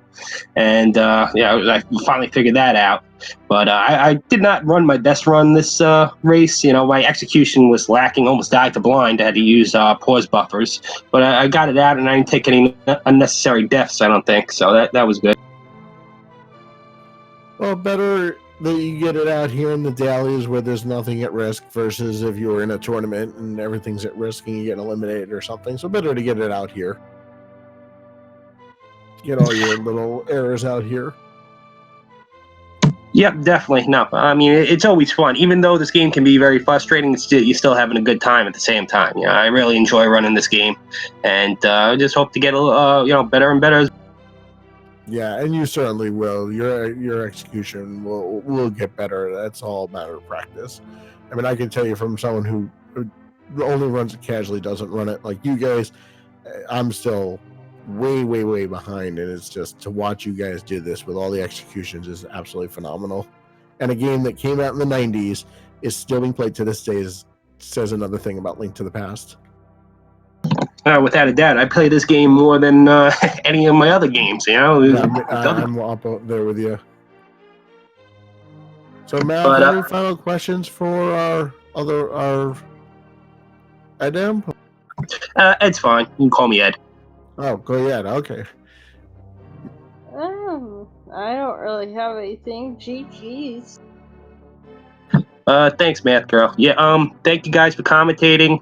And I finally figured that out. But I did not run my best run this race. You know, my execution was lacking. Almost died to blind. I had to use pause buffers. But I got it out, and I didn't take any unnecessary deaths, I don't think. So that was good. Well, better that you get it out here in the dailies where there's nothing at risk versus if you were in a tournament and everything's at risk and you get eliminated or something. So better to get it out here. Get all your little errors out here. Yep, definitely. No, I mean it's always fun. Even though this game can be very frustrating, you're still having a good time at the same time. You know, I really enjoy running this game, and I just hope to get better and better. Yeah, and you certainly will. Your execution will get better. That's all a matter of practice. I mean, I can tell you from someone who only runs it casually, doesn't run it like you guys. I'm still way behind, and it's just to watch you guys do this with all the executions is absolutely phenomenal. And a game that came out in the 90s is still being played to this day says another thing about Link to the Past. Without a doubt, I play this game more than any of my other games. You know, Yeah, I'm up there with you. So, Matt, any final questions for our Adam? Ed's fine. You can call me Ed. Oh, go ahead. Okay. I don't really have anything. GG's. Thanks, Math Girl. Yeah, thank you guys for commentating.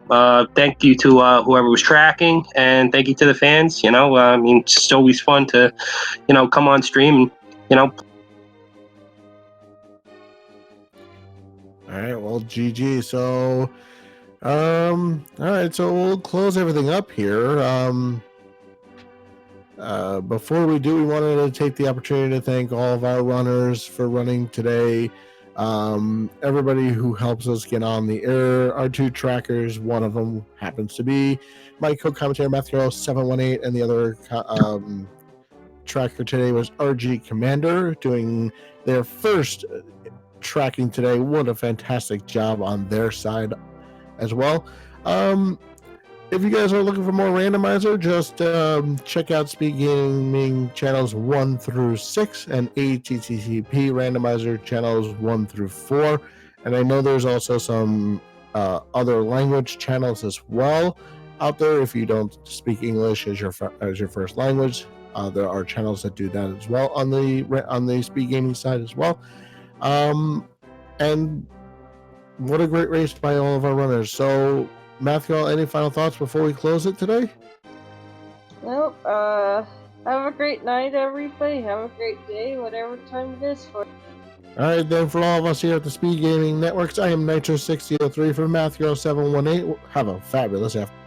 Thank you to whoever was tracking, and thank you to the fans. You know, I mean, it's just always fun to, come on stream and, All right, well, GG. So, all right, so we'll close everything up here. Before we do, we wanted to take the opportunity to thank all of our runners for running today. Everybody who helps us get on the air, our two trackers, one of them happens to be my co-commentator Matthew 718, and the other tracker today was RG Commander, doing their first tracking today. What a fantastic job on their side as well. If you guys are looking for more randomizer, just check out Speed Gaming channels 1 through 6 and ALTTP Randomizer channels 1 through 4. And I know there's also some other language channels as well out there. If you don't speak English as your first language, there are channels that do that as well on the Speed Gaming side as well. And what a great race by all of our runners. So, Matthew, any final thoughts before we close it today? Nope. Have a great night, everybody. Have a great day, whatever time it is for. All right, then, for all of us here at the Speed Gaming Networks, I am Nitro6003 for Matthew 718. Have a fabulous afternoon.